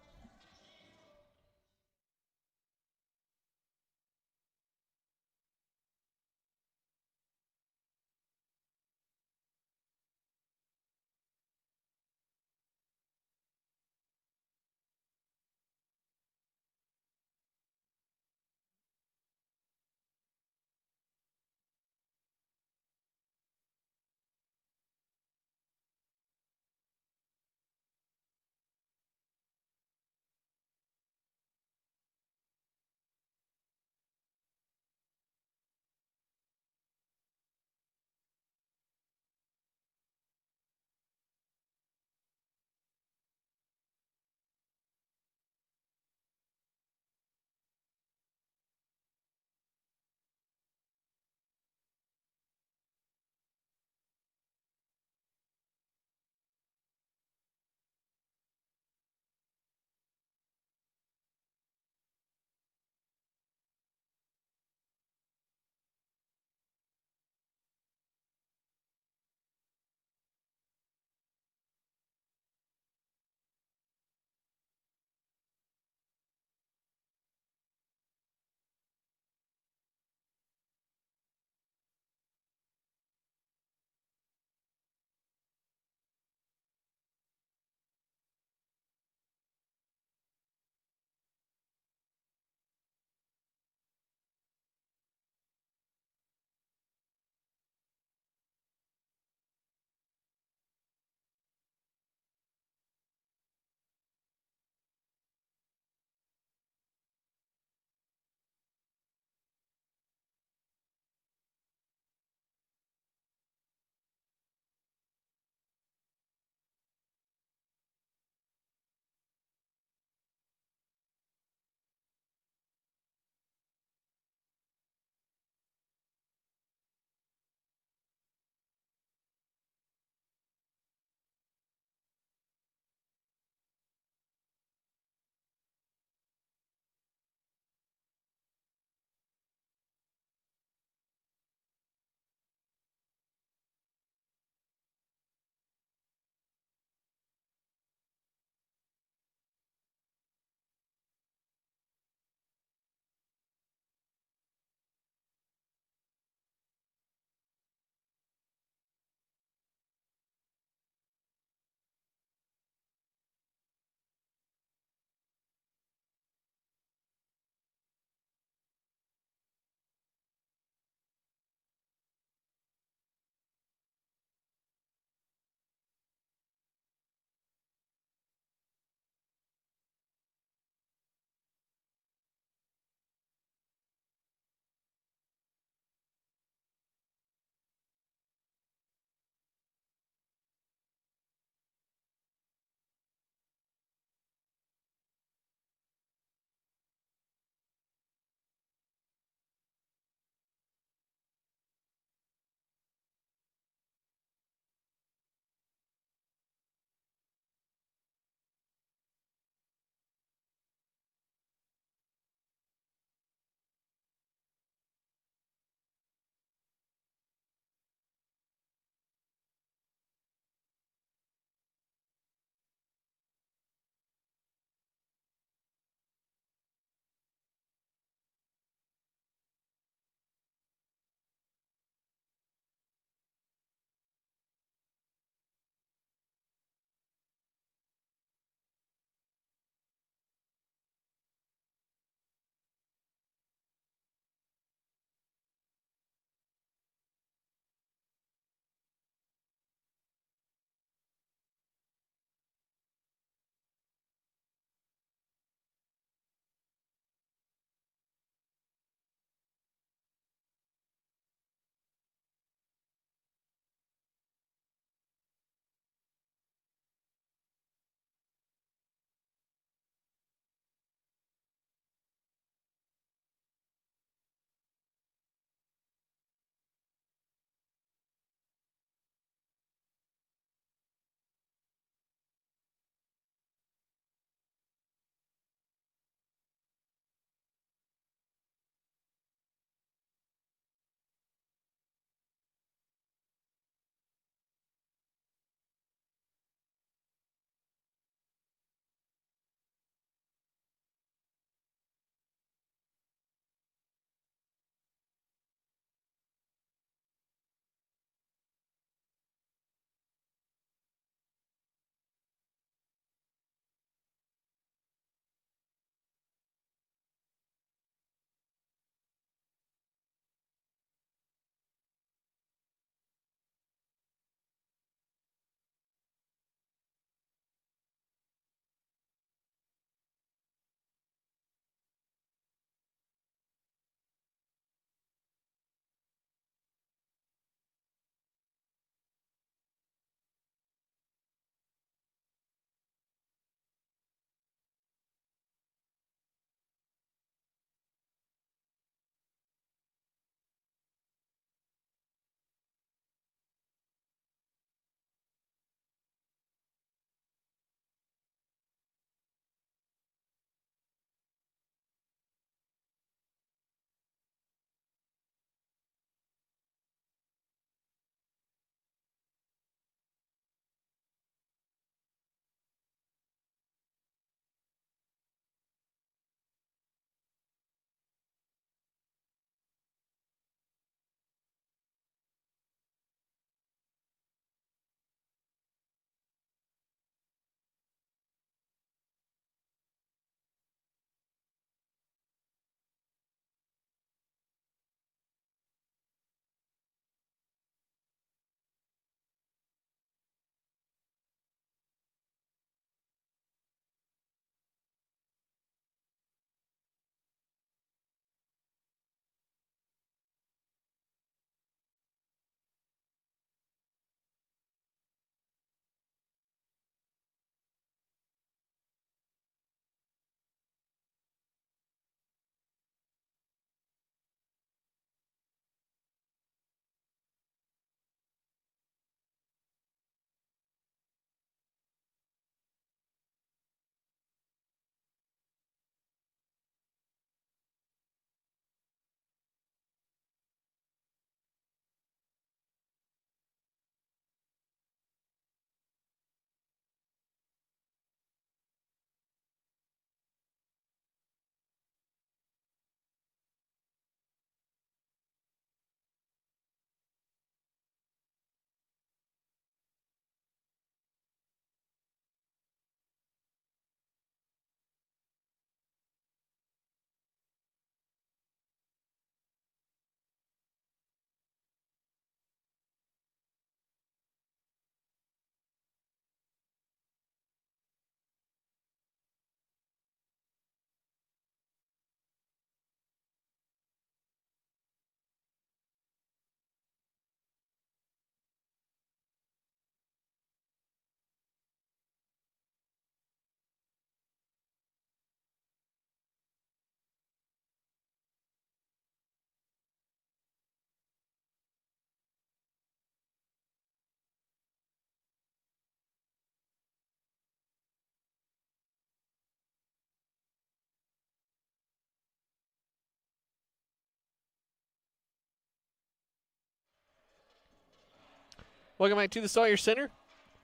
Welcome back to the Sawyer Center.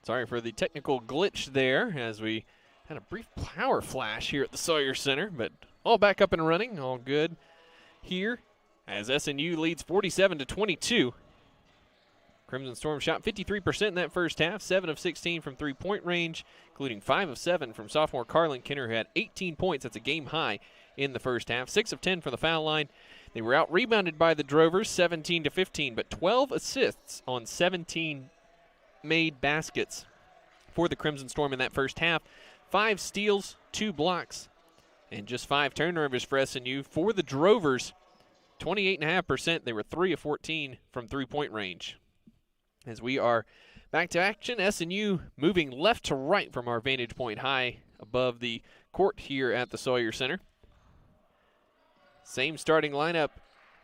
Sorry for the technical glitch there as we had a brief power flash here at the Sawyer Center, but all back up and running, all good here as SNU leads 47-22. Crimson Storm shot 53% in that first half, 7 of 16 from three-point range, including 5 of 7 from sophomore Carlin Kinner, who had 18 points. That's a game high in the first half, 6 of 10 from the foul line. They were out-rebounded by the Drovers, 17-15, but 12 assists on 17 made baskets for the Crimson Storm in that first half. 5 steals, 2 blocks, and just 5 turnovers for SNU. For the Drovers, 28.5%. They were 3 of 14 from three-point range. As we are back to action, SNU moving left to right from our vantage point high above the court here at the Sawyer Center. Same starting lineup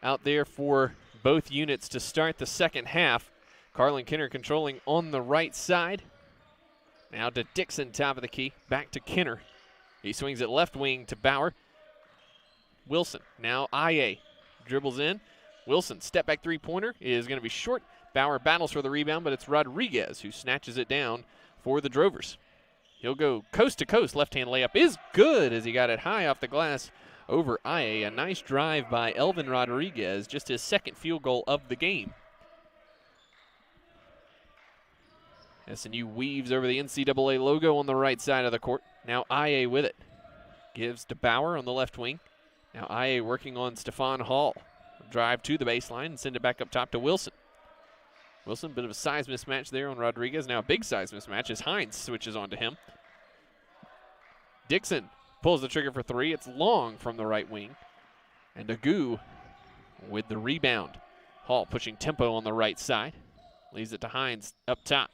out there for both units to start the second half. Carlin Kinner controlling on the right side. Now to Dixon, top of the key. Back to Kinner. He swings it left wing to Bauer. Wilson, now IA. Dribbles in. Wilson, step back three-pointer is going to be short. Bauer battles for the rebound, but it's Rodriguez who snatches it down for the Drovers. He'll go coast to coast. Left-hand layup is good as he got it high off the glass over IA. A nice drive by Elvin Rodriguez, just his second field goal of the game. SNU weaves over the NCAA logo on the right side of the court. Now IA with it. Gives to Bauer on the left wing. Now IA working on Stephon Hall. Drive to the baseline and send it back up top to Wilson. Wilson, bit of a size mismatch there on Rodriguez. Now a big size mismatch as Hines switches on to him. Dixon pulls the trigger for 3. It's long from the right wing. And Agu with the rebound. Hall pushing tempo on the right side. Leaves it to Hines up top.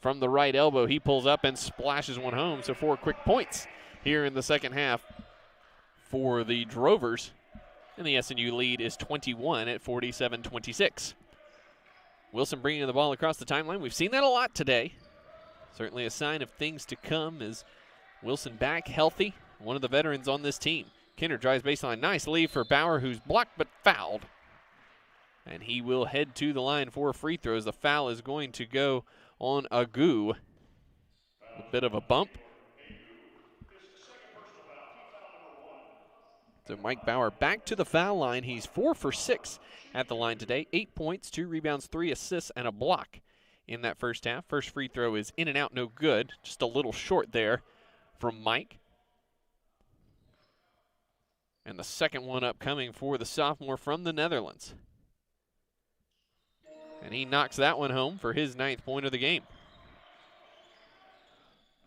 From the right elbow, he pulls up and splashes one home. So 4 quick points here in the second half for the Drovers. And the SNU lead is 21 at 47-26. Wilson bringing the ball across the timeline. We've seen that a lot today. Certainly a sign of things to come as Wilson back healthy, one of the veterans on this team. Kinner drives baseline. Nice lead for Bauer, who's blocked but fouled. And he will head to the line for free throws. The foul is going to go on Agu. A bit of a bump. So Mike Bauer back to the foul line. He's 4 for 6 at the line today. 8 points, 2 rebounds, 3 assists, and a block in that first half. First free throw is in and out, no good. Just a little short there from Mike. And the second one upcoming for the sophomore from the Netherlands. And he knocks that one home for his 9th point of the game.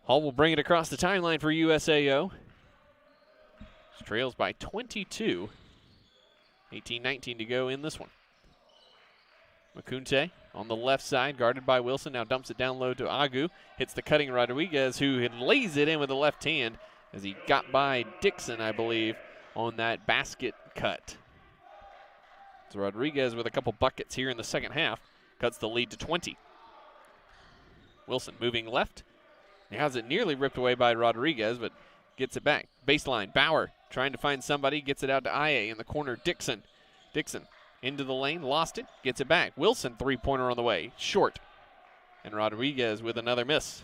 Hall will bring it across the timeline for USAO. Trails by 22. 18-19 to go in this one. Makunte on the left side, guarded by Wilson. Now dumps it down low to Agu. Hits the cutting Rodriguez, who lays it in with the left hand as he got by Dixon, I believe, on that basket cut. So Rodriguez with a couple buckets here in the second half cuts the lead to 20. Wilson moving left. He has it nearly ripped away by Rodriguez, but gets it back. Baseline, Bauer trying to find somebody, gets it out to IA in the corner. Dixon into the lane, lost it, gets it back. Wilson, three-pointer on the way, short. And Rodriguez with another miss.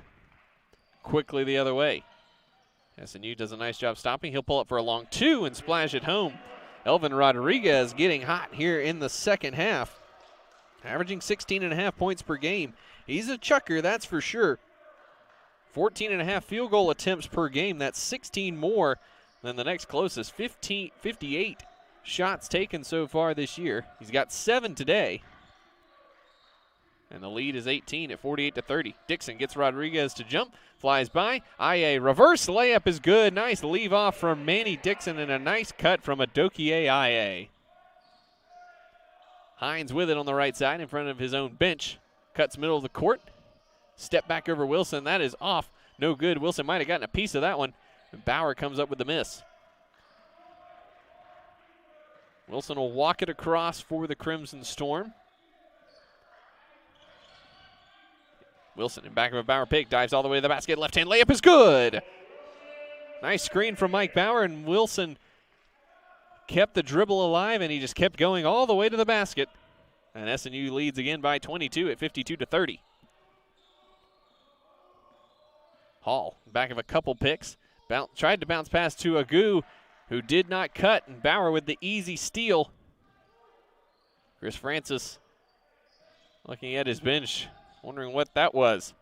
Quickly the other way. SNU does a nice job stopping. He'll pull up for a long 2 and splash it home. Elvin Rodriguez getting hot here in the second half. Averaging 16.5 points per game. He's a chucker, that's for sure. 14.5 field goal attempts per game. That's 16 more than the next closest. 58 shots taken so far this year. He's got 7 today. And the lead is 18 at 48-30. Dixon gets Rodriguez to jump, flies by. IA reverse layup is good. Nice leave off from Mandy Dixon and a nice cut from Adokie IA. Hines with it on the right side in front of his own bench. Cuts middle of the court. Step back over Wilson. That is off. No good. Wilson might have gotten a piece of that one. And Bauer comes up with the miss. Wilson will walk it across for the Crimson Storm. Wilson in back of a Bauer pick. Dives all the way to the basket. Left-hand layup is good. Nice screen from Mike Bauer, and Wilson kept the dribble alive, and he just kept going all the way to the basket. And SNU leads again by 22 at 52-30. Hall, back of a couple picks, tried to bounce pass to Agu, who did not cut, and Bauer with the easy steal. Chris Francis looking at his bench, wondering what that was.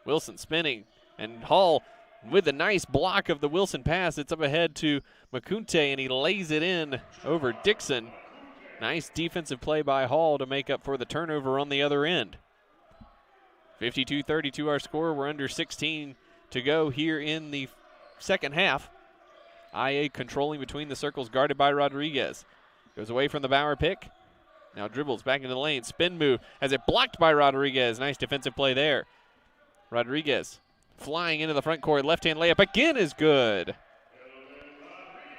Wilson spinning, and Hall with a nice block of the Wilson pass. It's up ahead to Makunte, and he lays it in over Dixon. Nice defensive play by Hall to make up for the turnover on the other end. 52-32 our score. We're under 16 to go here in the second half. IA controlling between the circles, guarded by Rodriguez. Goes away from the Bauer pick. Now dribbles back into the lane. Spin move as it blocked by Rodriguez. Nice defensive play there. Rodriguez flying into the front court. Left-hand layup again is good.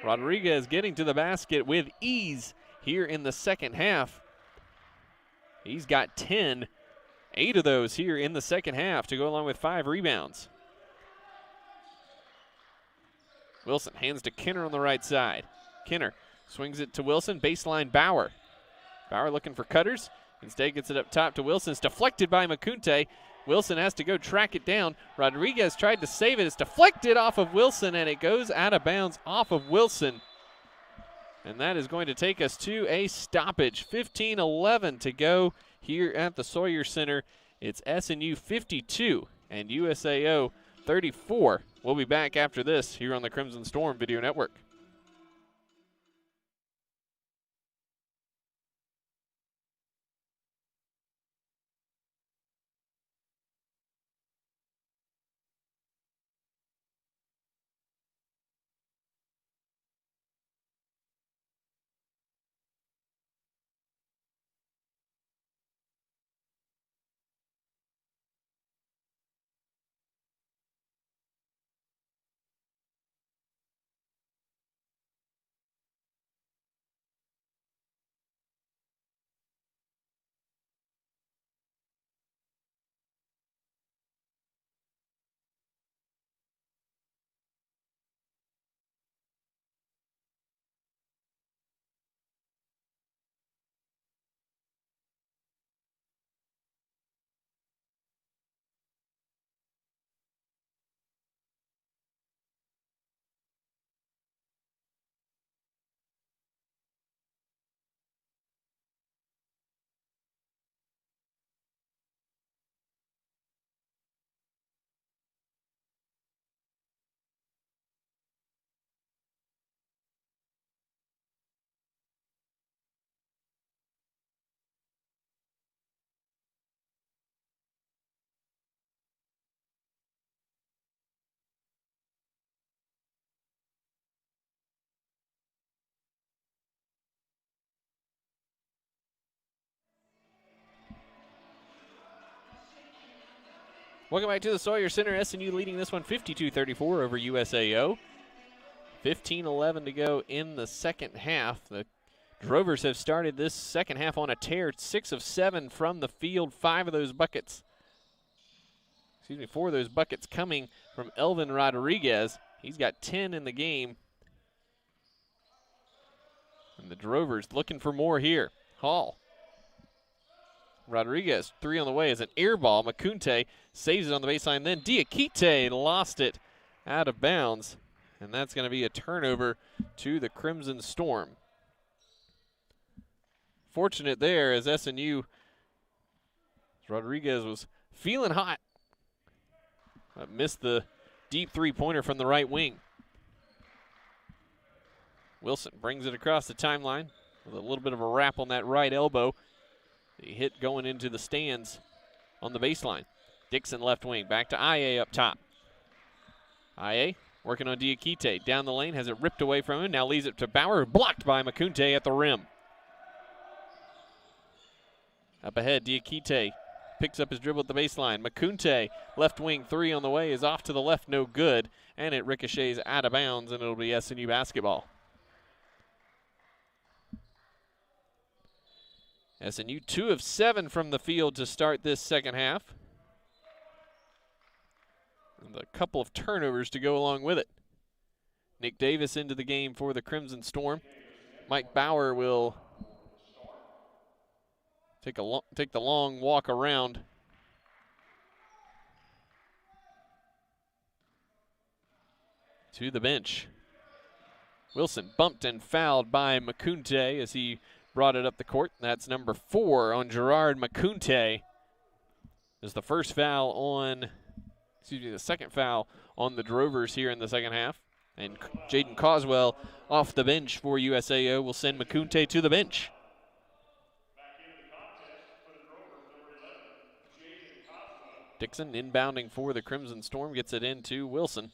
Rodriguez getting to the basket with ease here in the second half. He's got 10. 8 of those here in the second half to go along with 5 rebounds. Wilson hands to Kenner on the right side. Kenner swings it to Wilson. Baseline Bauer. Bauer looking for cutters. Instead gets it up top to Wilson. It's deflected by Makunte. Wilson has to go track it down. Rodriguez tried to save it. It's deflected off of Wilson, and it goes out of bounds off of Wilson. And that is going to take us to a stoppage. 15-11 to go here at the Sawyer Center. It's SNU 52 and USAO 34. We'll be back after this here on the Crimson Storm Video Network. Welcome back to the Sawyer Center. SNU leading this one 52-34 over USAO. 15-11 to go in the second half. The Drovers have started this second half on a tear. 6 of 7 from the field. 4 of those buckets coming from Elvin Rodriguez. He's got 10 in the game. And the Drovers looking for more here. Hall. Rodriguez, 3 on the way as an air ball. Makunte saves it on the baseline. Then Diakite lost it out of bounds. And that's going to be a turnover to the Crimson Storm. Fortunate there as SNU, Rodriguez was feeling hot. Missed the deep three-pointer from the right wing. Wilson brings it across the timeline with a little bit of a wrap on that right elbow. The hit going into the stands on the baseline. Dixon left wing, back to IA up top. IA working on Diakite. Down the lane, has it ripped away from him. Now leaves it to Bauer, blocked by Makunte at the rim. Up ahead, Diakite picks up his dribble at the baseline. Makunte, left wing 3 on the way, is off to the left, no good. And it ricochets out of bounds, and it'll be SNU basketball. SNU 2 of 7 from the field to start this second half. And a couple of turnovers to go along with it. Nick Davis into the game for the Crimson Storm. Mike Bauer will take the long walk around. to the bench. Wilson bumped and fouled by Makunte as he brought it up the court. That's number 4 on Gerard Makunte. Is the first foul on, the second foul on the Drovers here in the second half. And Jaden Coswell off the bench for USAO will send Makunte to the bench. Dixon inbounding for the Crimson Storm, gets it into Wilson.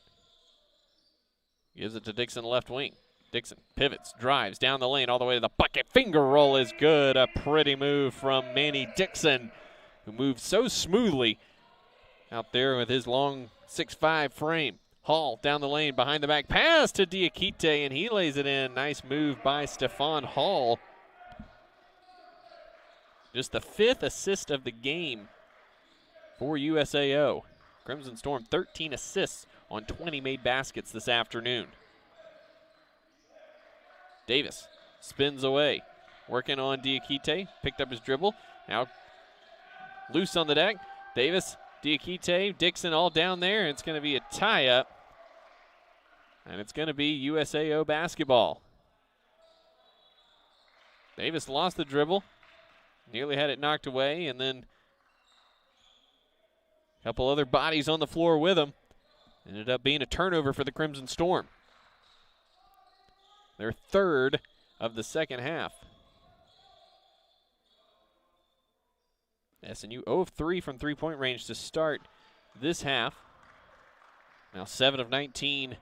Gives it to Dixon left wing. Dixon pivots, drives down the lane all the way to the bucket. Finger roll is good. A pretty move from Mandy Dixon, who moves so smoothly out there with his long 6'5" frame. Hall down the lane, behind the back pass to Diakite, and he lays it in. Nice move by Stephon Hall. Just the 5th assist of the game for USAO. Crimson Storm 13 assists on 20 made baskets this afternoon. Davis spins away, working on Diakite, picked up his dribble, now loose on the deck. Davis, Diakite, Dixon all down there. It's going to be a tie-up, and it's going to be USAO basketball. Davis lost the dribble, nearly had it knocked away, and then a couple other bodies on the floor with him. Ended up being a turnover for the Crimson Storm. Their 3rd of the second half. SNU 0 of 3 from three-point range to start this half. Now 7 of 19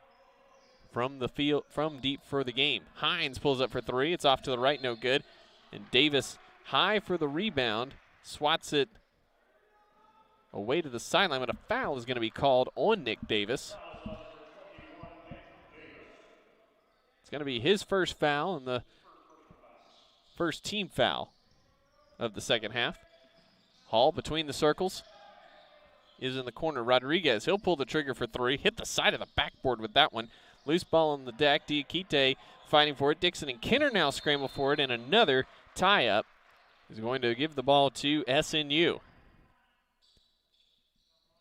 from the field, from deep for the game. Hines pulls up for 3. It's off to the right, no good. And Davis high for the rebound, swats it away to the sideline, but a foul is going to be called on Nick Davis. It's going to be his first foul and the first team foul of the second half. Hall between the circles is in the corner. Rodriguez, he'll pull the trigger for 3. Hit the side of the backboard with that one. Loose ball on the deck. Diakite fighting for it. Dixon and Kenner now scramble for it, and another tie-up is going to give the ball to SNU.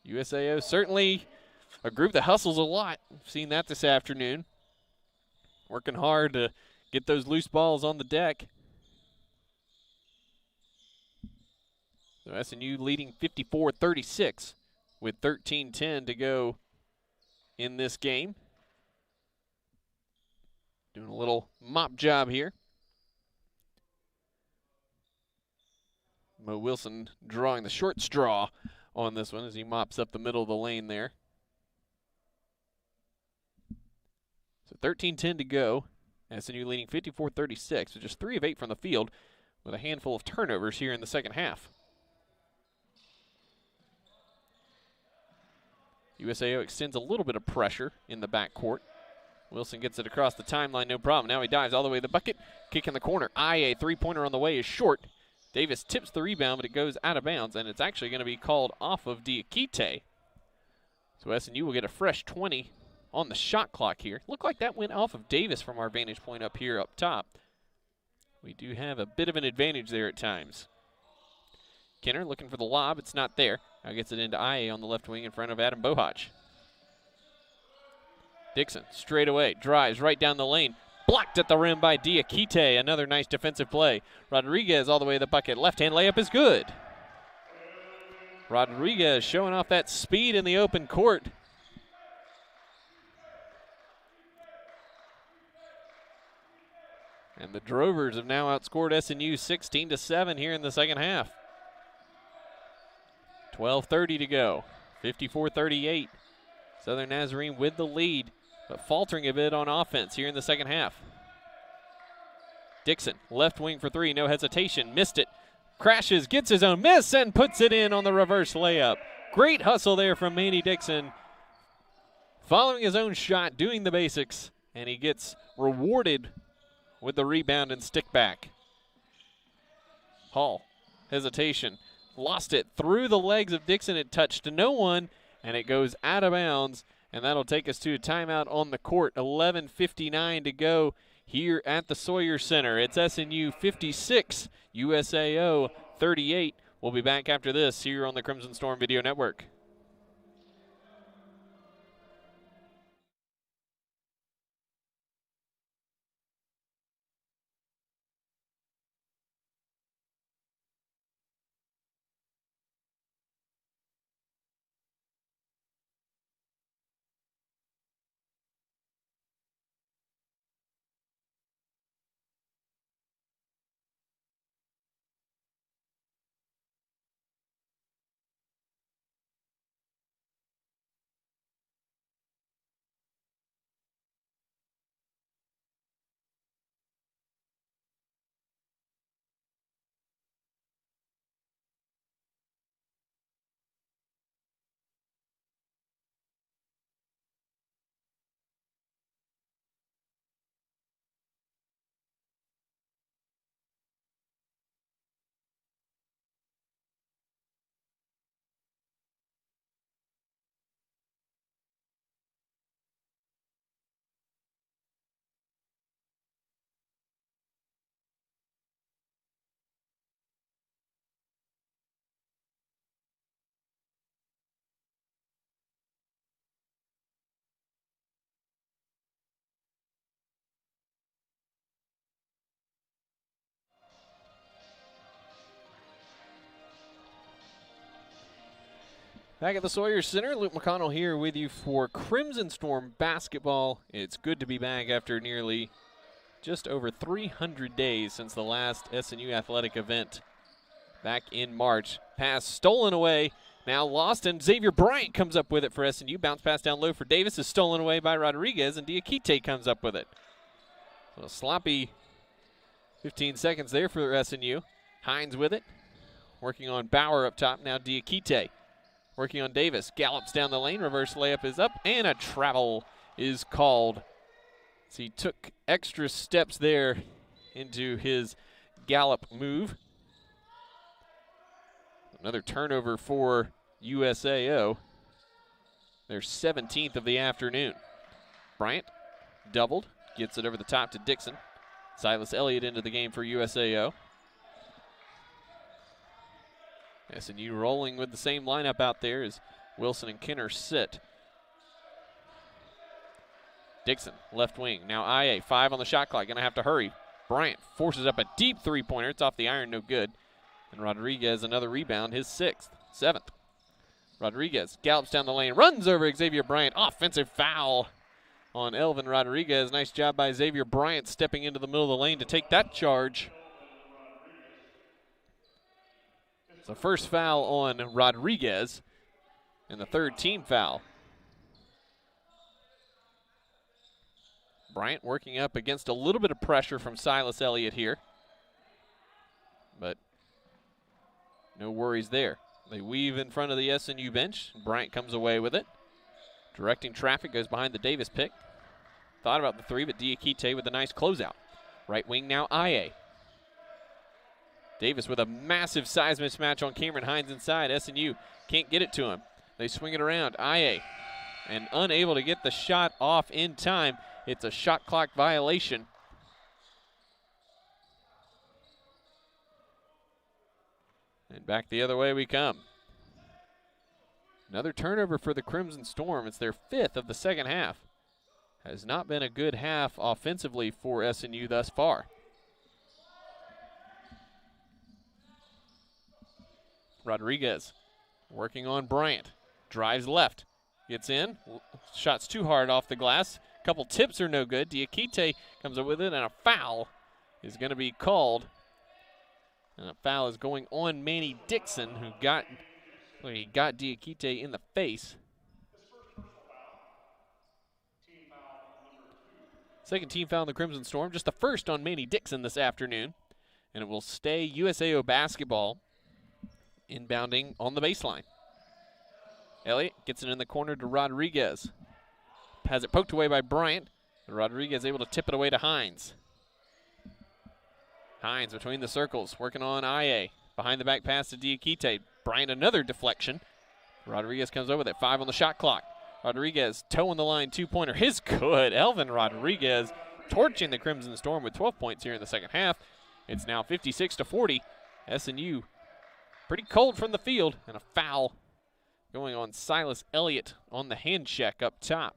USAO certainly a group that hustles a lot. We've seen that this afternoon. Working hard to get those loose balls on the deck. So SNU leading 54-36 with 13:10 to go in this game. Doing a little mop job here. Mo Wilson drawing the short straw on this one as he mops up the middle of the lane there. So 13:10 to go. SNU leading 54-36 with just 3 of 8 from the field with a handful of turnovers here in the second half. USAO extends a little bit of pressure in the backcourt. Wilson gets it across the timeline, no problem. Now he dives all the way to the bucket. Kick in the corner. A three-pointer on the way is short. Davis tips the rebound, but it goes out of bounds, and it's actually going to be called off of Diakite. So SNU will get a fresh 20 on the shot clock here. Looked like that went off of Davis from our vantage point up here up top. We do have a bit of an advantage there at times. Kenner looking for the lob. It's not there. Now gets it into IA on the left wing in front of Adam Bohach. Dixon straight away, drives right down the lane. Blocked at the rim by Diakite. Another nice defensive play. Rodriguez all the way to the bucket. Left-hand layup is good. Rodriguez showing off that speed in the open court. And the Drovers have now outscored SNU 16-7 here in the second half. 12:30 to go. 54-38. Southern Nazarene with the lead, but faltering a bit on offense here in the second half. Dixon, left wing for 3, no hesitation, missed it. Crashes, gets his own miss, and puts it in on the reverse layup. Great hustle there from Mandy Dixon. Following his own shot, doing the basics, and he gets rewarded with the rebound and stick back. Hall, hesitation, lost it through the legs of Dixon. It touched no one, and it goes out of bounds, and that'll take us to a timeout on the court. 11:59 to go here at the Sawyer Center. It's SNU 56, USAO 38. We'll be back after this here on the Crimson Storm Video Network. Back at the Sawyer Center, Luke McConnell here with you for Crimson Storm basketball. It's good to be back after nearly just over 300 days since the last SNU athletic event back in March. Pass stolen away, now lost, and Xavier Bryant comes up with it for SNU. Bounce pass down low for Davis is stolen away by Rodriguez, and Diakite comes up with it. So a sloppy 15 seconds there for SNU. Hines with it, working on Bauer up top, now Diakite. Working on Davis, gallops down the lane, reverse layup is up, and a travel is called. So he took extra steps there into his gallop move. Another turnover for USAO. Their 17th of the afternoon. Bryant doubled, gets it over the top to Dixon. Silas Elliott into the game for USAO. SNU rolling with the same lineup out there as Wilson and Kinner sit. Dixon, left wing. Now IA, 5 on the shot clock. Going to have to hurry. Bryant forces up a deep three-pointer. It's off the iron, no good. And Rodriguez, another rebound, his 7th. Rodriguez gallops down the lane, runs over Xavier Bryant. Offensive foul on Elvin Rodriguez. Nice job by Xavier Bryant stepping into the middle of the lane to take that charge. So first foul on Rodriguez, and the 3rd team foul. Bryant working up against a little bit of pressure from Silas Elliott here, but no worries there. They weave in front of the SNU bench. Bryant comes away with it. Directing traffic, goes behind the Davis pick. Thought about the 3, but Diakite with a nice closeout. Right wing now, IA. Davis with a massive size mismatch on Cameron Hines inside. SNU can't get it to him. They swing it around. IA and unable to get the shot off in time. It's a shot clock violation. And back the other way we come. Another turnover for the Crimson Storm. It's their 5th of the second half. Has not been a good half offensively for SNU thus far. Rodriguez working on Bryant. Drives left. Gets in. Shots too hard off the glass. Couple tips are no good. Diakite comes up with it, and a foul is going to be called. And a foul is going on Mandy Dixon, who got Diakite in the face. Second team foul on the Crimson Storm. Just the first on Mandy Dixon this afternoon. And it will stay USAO basketball. Inbounding on the baseline. Elliott gets it in the corner to Rodriguez. Has it poked away by Bryant. Rodriguez able to tip it away to Hines. Hines between the circles, working on IA. Behind the back pass to Diakite. Bryant another deflection. Rodriguez comes over with it. 5 on the shot clock. Rodriguez toeing the line, 2-pointer. His good. Elvin Rodriguez torching the Crimson Storm with 12 points here in the second half. It's now 56-40. SNU pretty cold from the field, and a foul going on Silas Elliott on the hand check up top.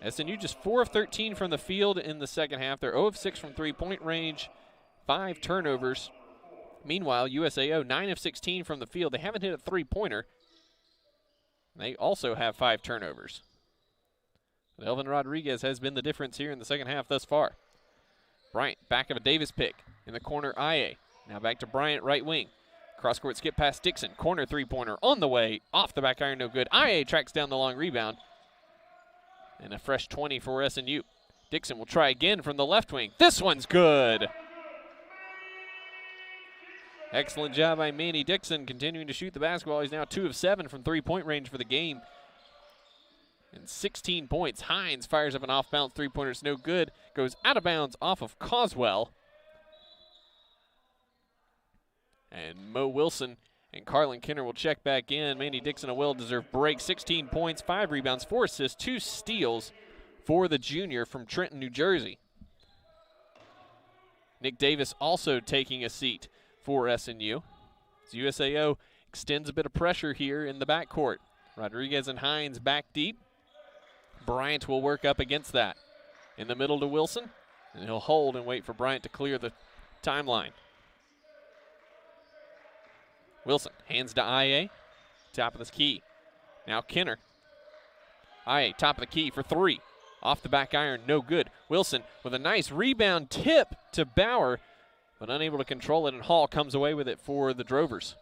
SNU just 4 of 13 from the field in the second half. They're 0 of 6 from three-point range, 5 turnovers. Meanwhile, USAO 9 of 16 from the field. They haven't hit a three-pointer. They also have 5 turnovers. But Elvin Rodriguez has been the difference here in the second half thus far. Bryant, back of a Davis pick. In the corner, IA. Now back to Bryant, right wing. Cross-court skip past Dixon. Corner three-pointer on the way. Off the back iron, no good. IA tracks down the long rebound. And a fresh 20 for SNU. Dixon will try again from the left wing. This one's good. Excellent job by Mandy Dixon continuing to shoot the basketball. He's now 2 of 7 from three-point range for the game. And 16 points. Hines fires up an off-bounce three-pointer. It's no good. Goes out of bounds off of Coswell. And Mo Wilson and Carlin Kinner will check back in. Mandy Dixon, a well-deserved break. 16 points, 5 rebounds, 4 assists, 2 steals for the junior from Trenton, New Jersey. Nick Davis also taking a seat for SNU. As USAO extends a bit of pressure here in the backcourt. Rodriguez and Hines back deep. Bryant will work up against that. In the middle to Wilson, and he'll hold and wait for Bryant to clear the timeline. Wilson hands to IA. top of this key. Now Kenner. Aye, top of the key for three. Off the back iron, no good. Wilson with a nice rebound tip to Bauer, but unable to control it, and Hall comes away with it for the Drovers.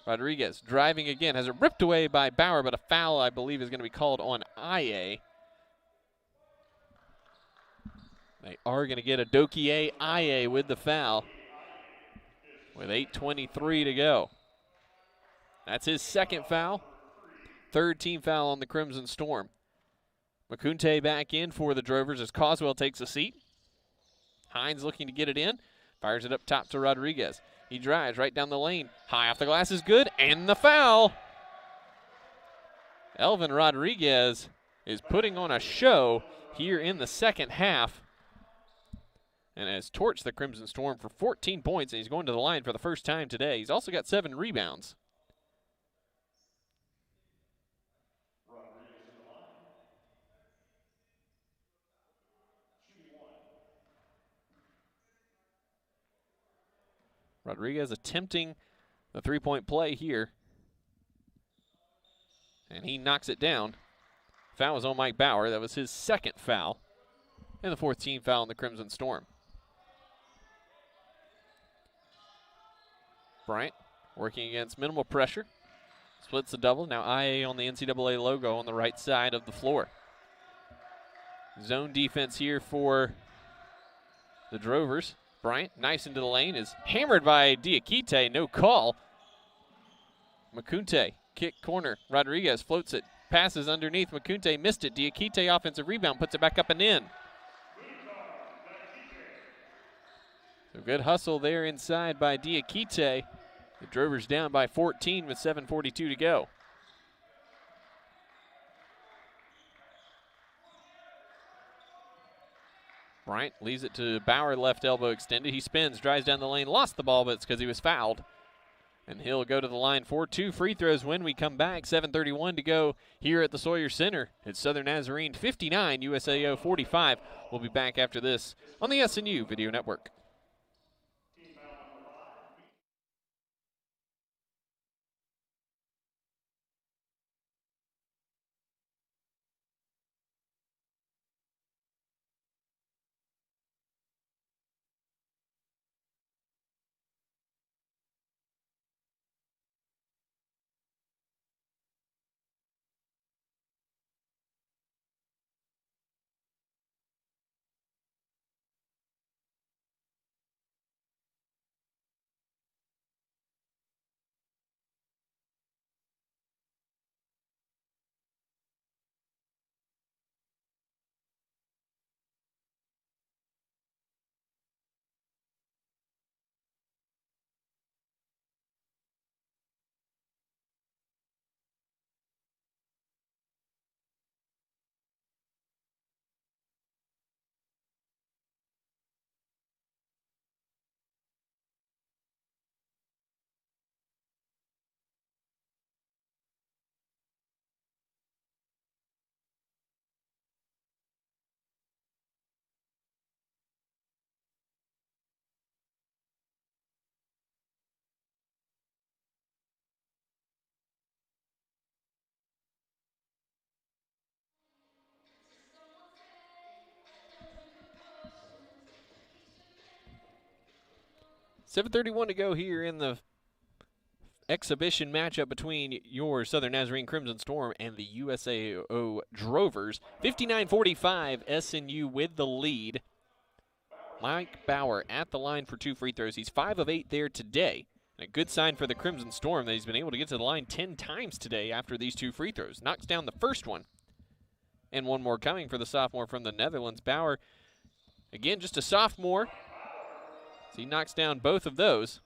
Rodriguez driving again, has it ripped away by Bauer, but a foul, I believe, is going to be called on IA. They are going to get a Dokie IA with the foul with 8:23 to go. That's his second foul. Third team foul on the Crimson Storm. McCunte back in for the Drovers as Coswell takes a seat. Hines looking to get it in. Fires it up top to Rodriguez. He drives right down the lane. High off the glass is good, and the foul. Elvin Rodriguez is putting on a show here in the second half and has torched the Crimson Storm for 14 points, and he's going to the line for the first time today. He's also got 7 rebounds. Rodriguez attempting the three-point play here, and he knocks it down. Foul was on Mike Bauer. That was his second foul, and the fourth team foul on the Crimson Storm. Bryant working against minimal pressure. Splits the double. Now IA on the NCAA logo on the right side of the floor. Zone defense here for the Drovers. Bryant, nice into the lane, is hammered by Diakite, no call. McCunte, kick corner. Rodriguez floats it, passes underneath. McCunte missed it. Diakite offensive rebound, puts it back up and in. So good hustle there inside by Diakite. The Drovers down by 14 with 7:42 to go. Bryant leaves it to Bauer, left elbow extended. He spins, drives down the lane, lost the ball, but it's because he was fouled. And he'll go to the line for 2 free throws when we come back. 7:31 to go here at the Sawyer Center. It's Southern Nazarene 59, USAO 45. We'll be back after this on the SNU Video Network. $7:31 to go here in the exhibition matchup between your Southern Nazarene Crimson Storm and the USAO Drovers. 59-45, SNU with the lead. Mike Bauer at the line for 2 free throws. He's 5 of 8 there today. And a good sign for the Crimson Storm that he's been able to get to the line 10 times today after these 2 free throws. Knocks down the first one. And one more coming for the sophomore from the Netherlands. Bauer, again, just a sophomore. So he knocks down both of those.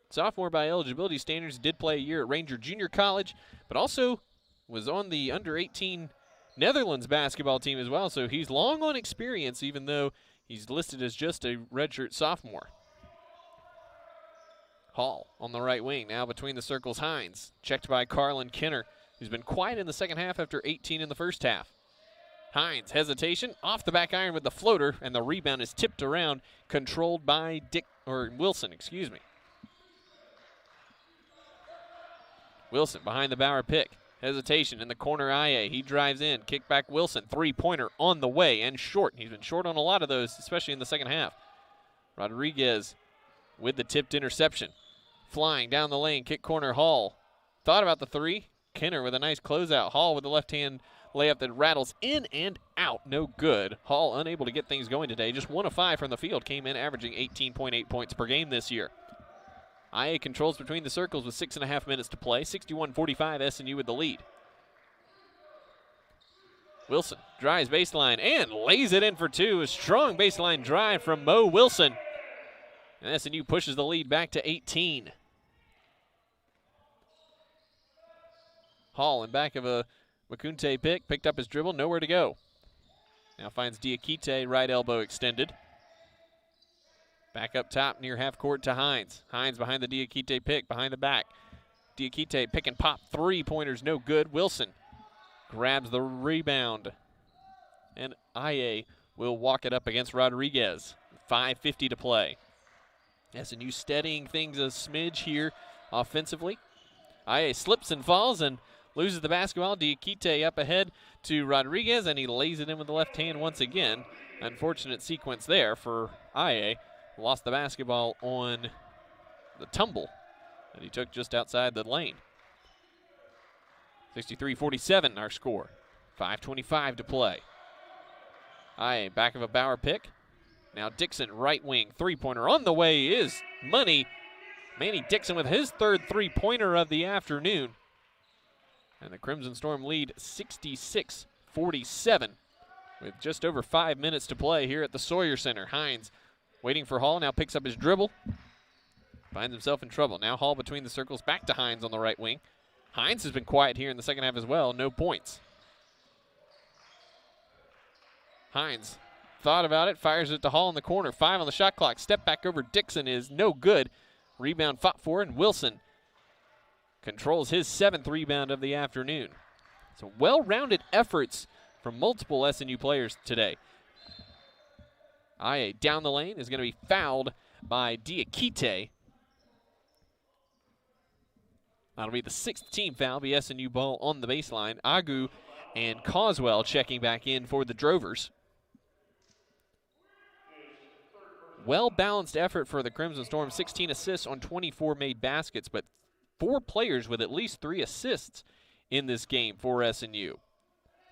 Sophomore by eligibility standards, did play a year at Ranger Junior College, but also was on the under-18 Netherlands basketball team as well, so he's long on experience even though he's listed as just a redshirt sophomore. Hall on the right wing, now between the circles. Hines, checked by Carlin Kenner, who's been quiet in the second half after 18 in the first half. Hines, hesitation, off the back iron with the floater, and the rebound is tipped around, controlled by Wilson, excuse me. Wilson behind the Bauer pick. Hesitation in the corner, IA. He drives in. Kick back Wilson. Three-pointer on the way and short. He's been short on a lot of those, especially in the second half. Rodriguez with the tipped interception. Flying down the lane. Kick corner, Hall. Thought about the three. Kenner with a nice closeout. Hall with the left-hand layup that rattles in and out. No good. Hall unable to get things going today. Just 1 of 5 from the field. Came in averaging 18.8 points per game this year. IA controls between the circles with 6.5 minutes to play. 61-45, SNU with the lead. Wilson drives baseline and lays it in for two. A strong baseline drive from Mo Wilson. And SNU pushes the lead back to 18. Hall in back of a Makunte pick. Picked up his dribble. Nowhere to go. Now finds Diakite, right elbow extended. Back up top near half court to Hines. Hines behind the Diakite pick, behind the back. Diakite pick and pop. Three-pointers, no good. Wilson grabs the rebound. And IA will walk it up against Rodriguez. 5:50 to play. SNU steadying things a smidge here offensively. IA slips and falls and loses the basketball. Diakite up ahead to Rodriguez, and he lays it in with the left hand once again. Unfortunate sequence there for IA. Lost the basketball on the tumble that he took just outside the lane. 63-47 our score. 5:25 to play. IA back of a Bauer pick. Now Dixon, right wing, three-pointer on the way is money. Mandy Dixon with his third three-pointer of the afternoon. And the Crimson Storm lead 66-47 with just over 5 minutes to play here at the Sawyer Center. Hines waiting for Hall, now picks up his dribble. Finds himself in trouble. Now Hall between the circles, back to Hines on the right wing. Hines has been quiet here in the second half as well, no points. Hines thought about it, fires it to Hall in the corner. 5 on the shot clock. Step back over Dixon is no good. Rebound fought for, and Wilson controls his 7th rebound of the afternoon. So well-rounded efforts from multiple SNU players today. IA down the lane is going to be fouled by Diakite. That'll be the 6th team foul, the SNU ball on the baseline. Agu and Causwell checking back in for the Drovers. Well-balanced effort for the Crimson Storm. 16 assists on 24 made baskets, but 4 players with at least 3 assists in this game for SNU.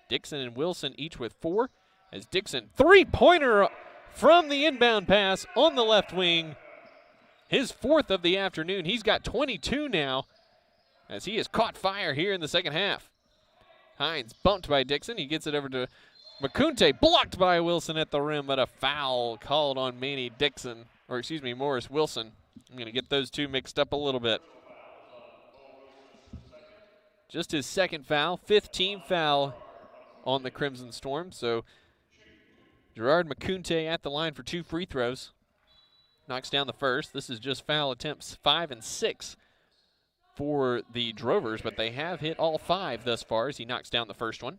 Dixon and Wilson each with 4. As Dixon, three-pointer from the inbound pass on the left wing. His 4th of the afternoon. He's got 22 now as he has caught fire here in the second half. Hines bumped by Dixon. He gets it over to Makunte, blocked by Wilson at the rim, but a foul called on Mandy Dixon, or excuse me, Morris Wilson. I'm going to get those two mixed up a little bit. Just his 2nd foul, 5th team foul on the Crimson Storm. So Gerard Makunte at the line for 2 free throws. Knocks down the first. This is just foul attempts 5 and 6 for the Drovers, but they have hit all 5 thus far as he knocks down the first one.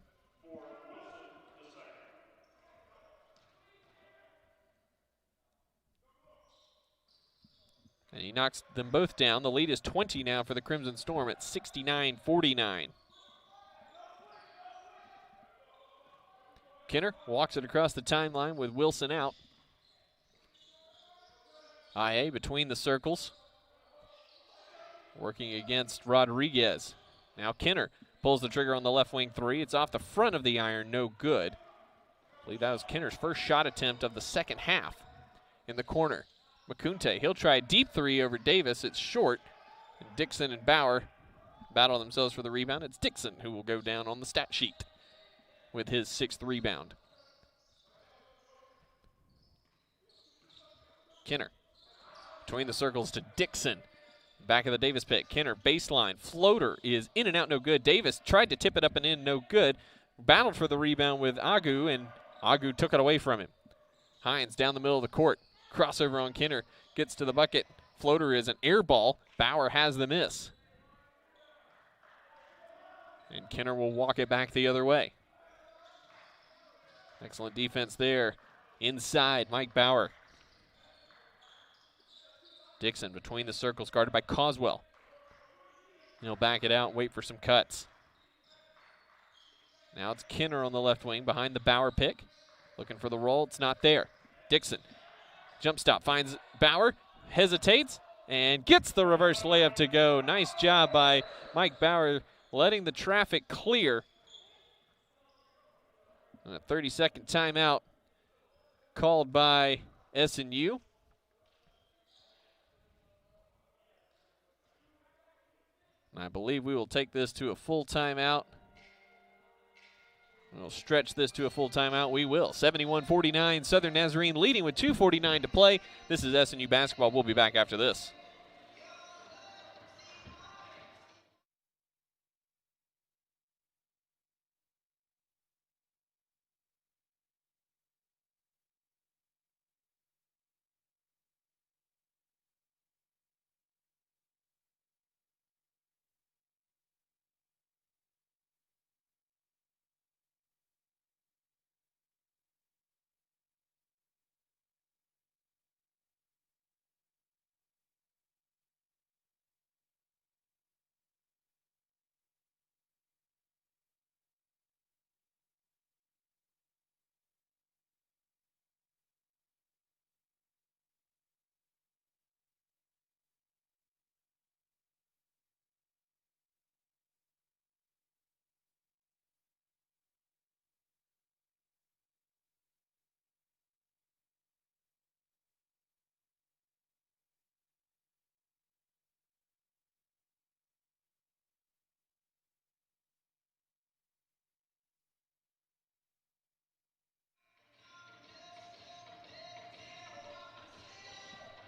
And he knocks them both down. The lead is 20 now for the Crimson Storm at 69-49. Kenner walks it across the timeline with Wilson out. IA between the circles. Working against Rodriguez. Now Kenner pulls the trigger on the left wing 3. It's off the front of the iron, no good. I believe that was Kenner's first shot attempt of the second half. In the corner, Makunte, he'll try a deep 3 over Davis. It's short. And Dixon and Bauer battle themselves for the rebound. It's Dixon who will go down on the stat sheet with his 6th rebound. Kenner between the circles to Dixon. Back of the Davis pick. Kenner baseline. Floater is in and out, no good. Davis tried to tip it up and in, no good. Battled for the rebound with Agu, and Agu took it away from him. Hines down the middle of the court. Crossover on Kenner. Gets to the bucket. Floater is an air ball. Bauer has the miss. And Kenner will walk it back the other way. Excellent defense there. Inside, Mike Bauer. Dixon between the circles, guarded by Causwell. He'll back it out, wait for some cuts. Now it's Kinner on the left wing behind the Bauer pick. Looking for the roll. It's not there. Dixon, jump stop, finds Bauer, hesitates, and gets the reverse layup to go. Nice job by Mike Bauer letting the traffic clear. And a 30-second timeout called by SNU. And I believe we will take this to a full timeout. We'll stretch this to a full timeout. We will. 71-49, Southern Nazarene leading with 2:49 to play. This is SNU basketball. We'll be back after this.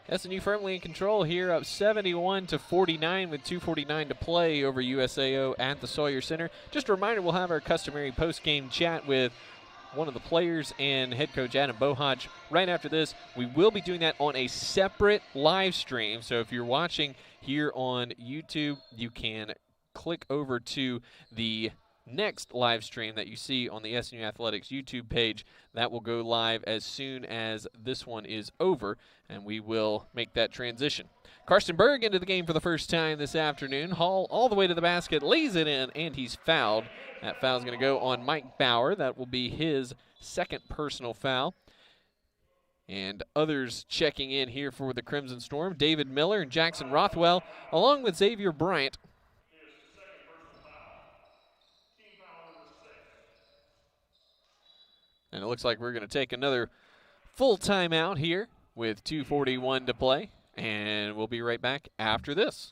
SNU firmly in control here, up 71-49 with 2:49 to play over USAO at the Sawyer Center. Just a reminder, we'll have our customary post-game chat with one of the players and head coach Adam Bohaj right after this. We will be doing that on a separate live stream, so if you're watching here on YouTube, you can click over to the next live stream that you see on the SNU Athletics YouTube page. That will go live as soon as this one is over, and we will make that transition. Karsten Berg into the game for the first time this afternoon. Hall all the way to the basket, lays it in, and he's fouled. That foul is going to go on Mike Bauer. That will be his second personal foul. And others checking in here for the Crimson Storm, David Miller and Jackson Rothwell, along with Xavier Bryant. And it looks like we're going to take another full timeout here with 2:41 to play, and we'll be right back after this.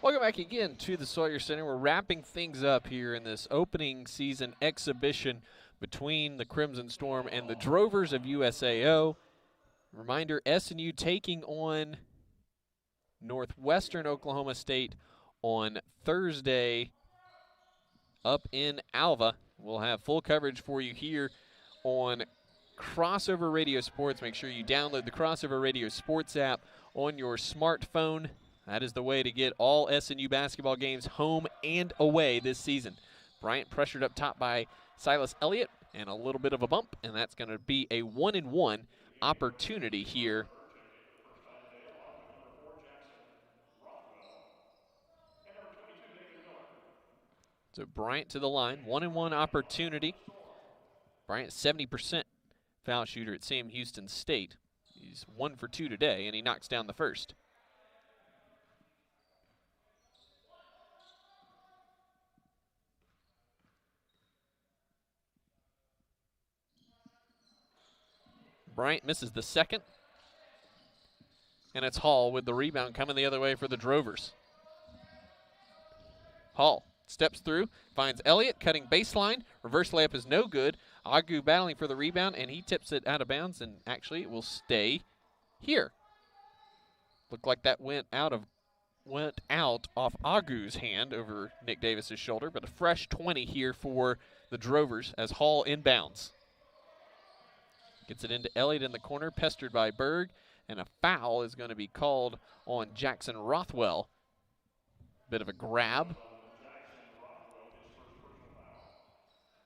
Welcome back again to the Sawyer Center. We're wrapping things up here in this opening season exhibition between the Crimson Storm and the Drovers of USAO. Reminder, SNU taking on Northwestern Oklahoma State on Thursday up in Alva. We'll have full coverage for you here on Crossover Radio Sports. Make sure you download the Crossover Radio Sports app on your smartphone. That is the way to get all SNU basketball games home and away this season. Bryant pressured up top by Silas Elliott, and a little bit of a bump, and that's going to be a 1-and-1 opportunity here. So Bryant to the line, 1-and-1 opportunity. Bryant, 70% foul shooter at Sam Houston State. He's 1 for 2 today, and he knocks down the first. Bryant misses the second. And it's Hall with the rebound coming the other way for the Drovers. Hall steps through, finds Elliott, cutting baseline. Reverse layup is no good. Agu battling for the rebound, and he tips it out of bounds, and actually it will stay here. Looked like that went out off Agu's hand over Nick Davis's shoulder, but a fresh 20 here for the Drovers as Hall inbounds. Gets it into Elliott in the corner, pestered by Berg, and a foul is going to be called on Jackson Rothwell. Bit of a grab.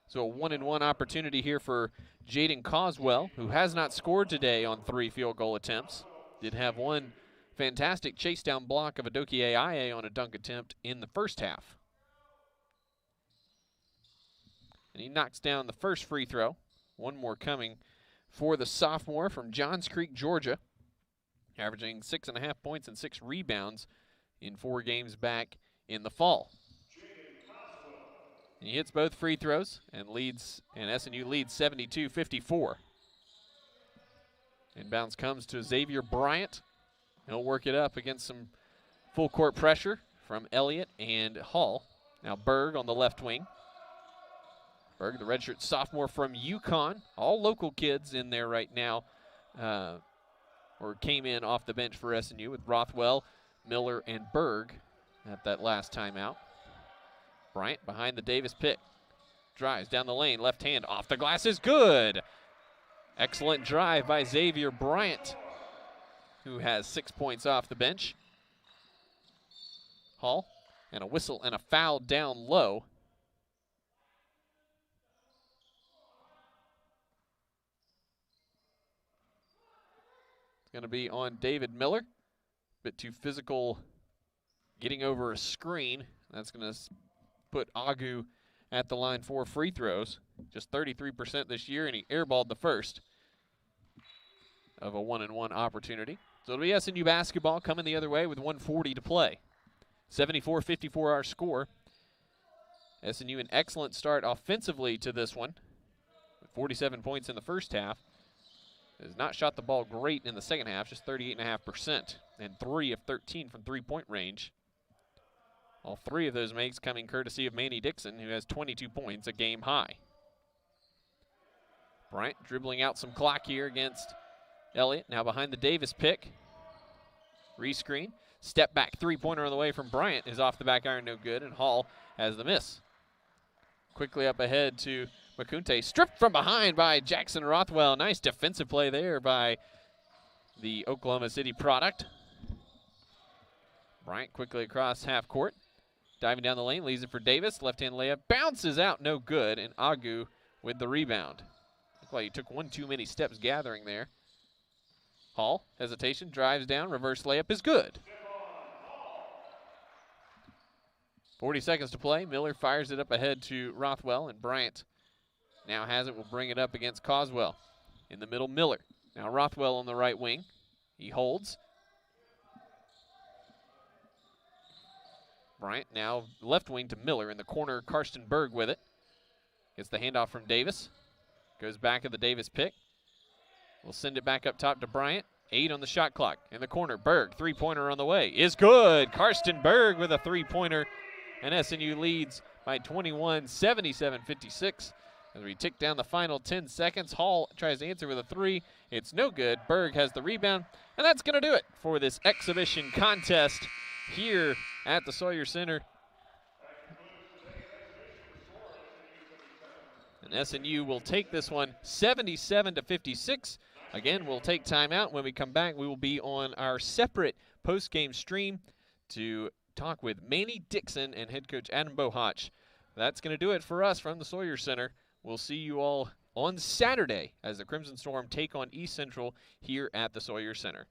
So a 1-and-1 opportunity here for Jaden Coswell, who has not scored today on 3 field goal attempts. Did have one fantastic chase down block of Adoki Ayaye on a dunk attempt in the first half. And he knocks down the first free throw. One more coming for the sophomore from Johns Creek, Georgia, averaging 6.5 points and 6 rebounds in 4 games back in the fall. He hits both free throws and SNU leads 72-54. Inbounds comes to Xavier Bryant. He'll work it up against some full court pressure from Elliott and Hall. Now Berg on the left wing. Berg, the redshirt sophomore from UConn. All local kids in there right now, or came in off the bench for SNU with Rothwell, Miller, and Berg at that last timeout. Bryant behind the Davis pick. Drives down the lane, left hand off the glass is good. Excellent drive by Xavier Bryant, who has 6 points off the bench. Hall, and a whistle and a foul down low. It's going to be on David Miller. Bit too physical getting over a screen. That's going to put Agu at the line for free throws. Just 33% this year, and he airballed the first of a 1-and-1 opportunity. So it'll be SNU basketball coming the other way with 1:40 to play. 74-54 our score. SNU an excellent start offensively to this one, with 47 points in the first half. Has not shot the ball great in the second half, just 38.5%, and 3 of 13 from three-point range. All 3 of those makes coming courtesy of Mandy Dixon, who has 22 points, a game high. Bryant dribbling out some clock here against Elliott, now behind the Davis pick. Rescreen, step back three-pointer on the way from Bryant is off the back iron, no good, and Hall has the miss. Quickly up ahead to Makunte, stripped from behind by Jackson Rothwell. Nice defensive play there by the Oklahoma City product. Bryant quickly across half court. Diving down the lane, leaves it for Davis. Left-hand layup, bounces out, no good, and Agu with the rebound. Looked like he took one too many steps gathering there. Hall, hesitation, drives down, reverse layup is good. 40 seconds to play. Miller fires it up ahead to Rothwell, and Bryant now has it, will bring it up against Coswell. In the middle, Miller. Now Rothwell on the right wing. He holds. Bryant now left wing to Miller. In the corner, Karsten Berg with it. Gets the handoff from Davis. Goes back of the Davis pick. We'll send it back up top to Bryant. 8 on the shot clock. In the corner, Berg, three-pointer on the way. Is good. Karsten Berg with a three-pointer. And SNU leads by 21, 77-56. As we tick down the final 10 seconds, Hall tries to answer with a 3. It's no good. Berg has the rebound. And that's going to do it for this exhibition contest here at the Sawyer Center. And SNU will take this one 77-56. Again, we'll take timeout. When we come back, we will be on our separate post-game stream to talk with Mandy Dixon and head coach Adam Bohach. That's going to do it for us from the Sawyer Center. We'll see you all on Saturday as the Crimson Storm take on East Central here at the Sawyer Center.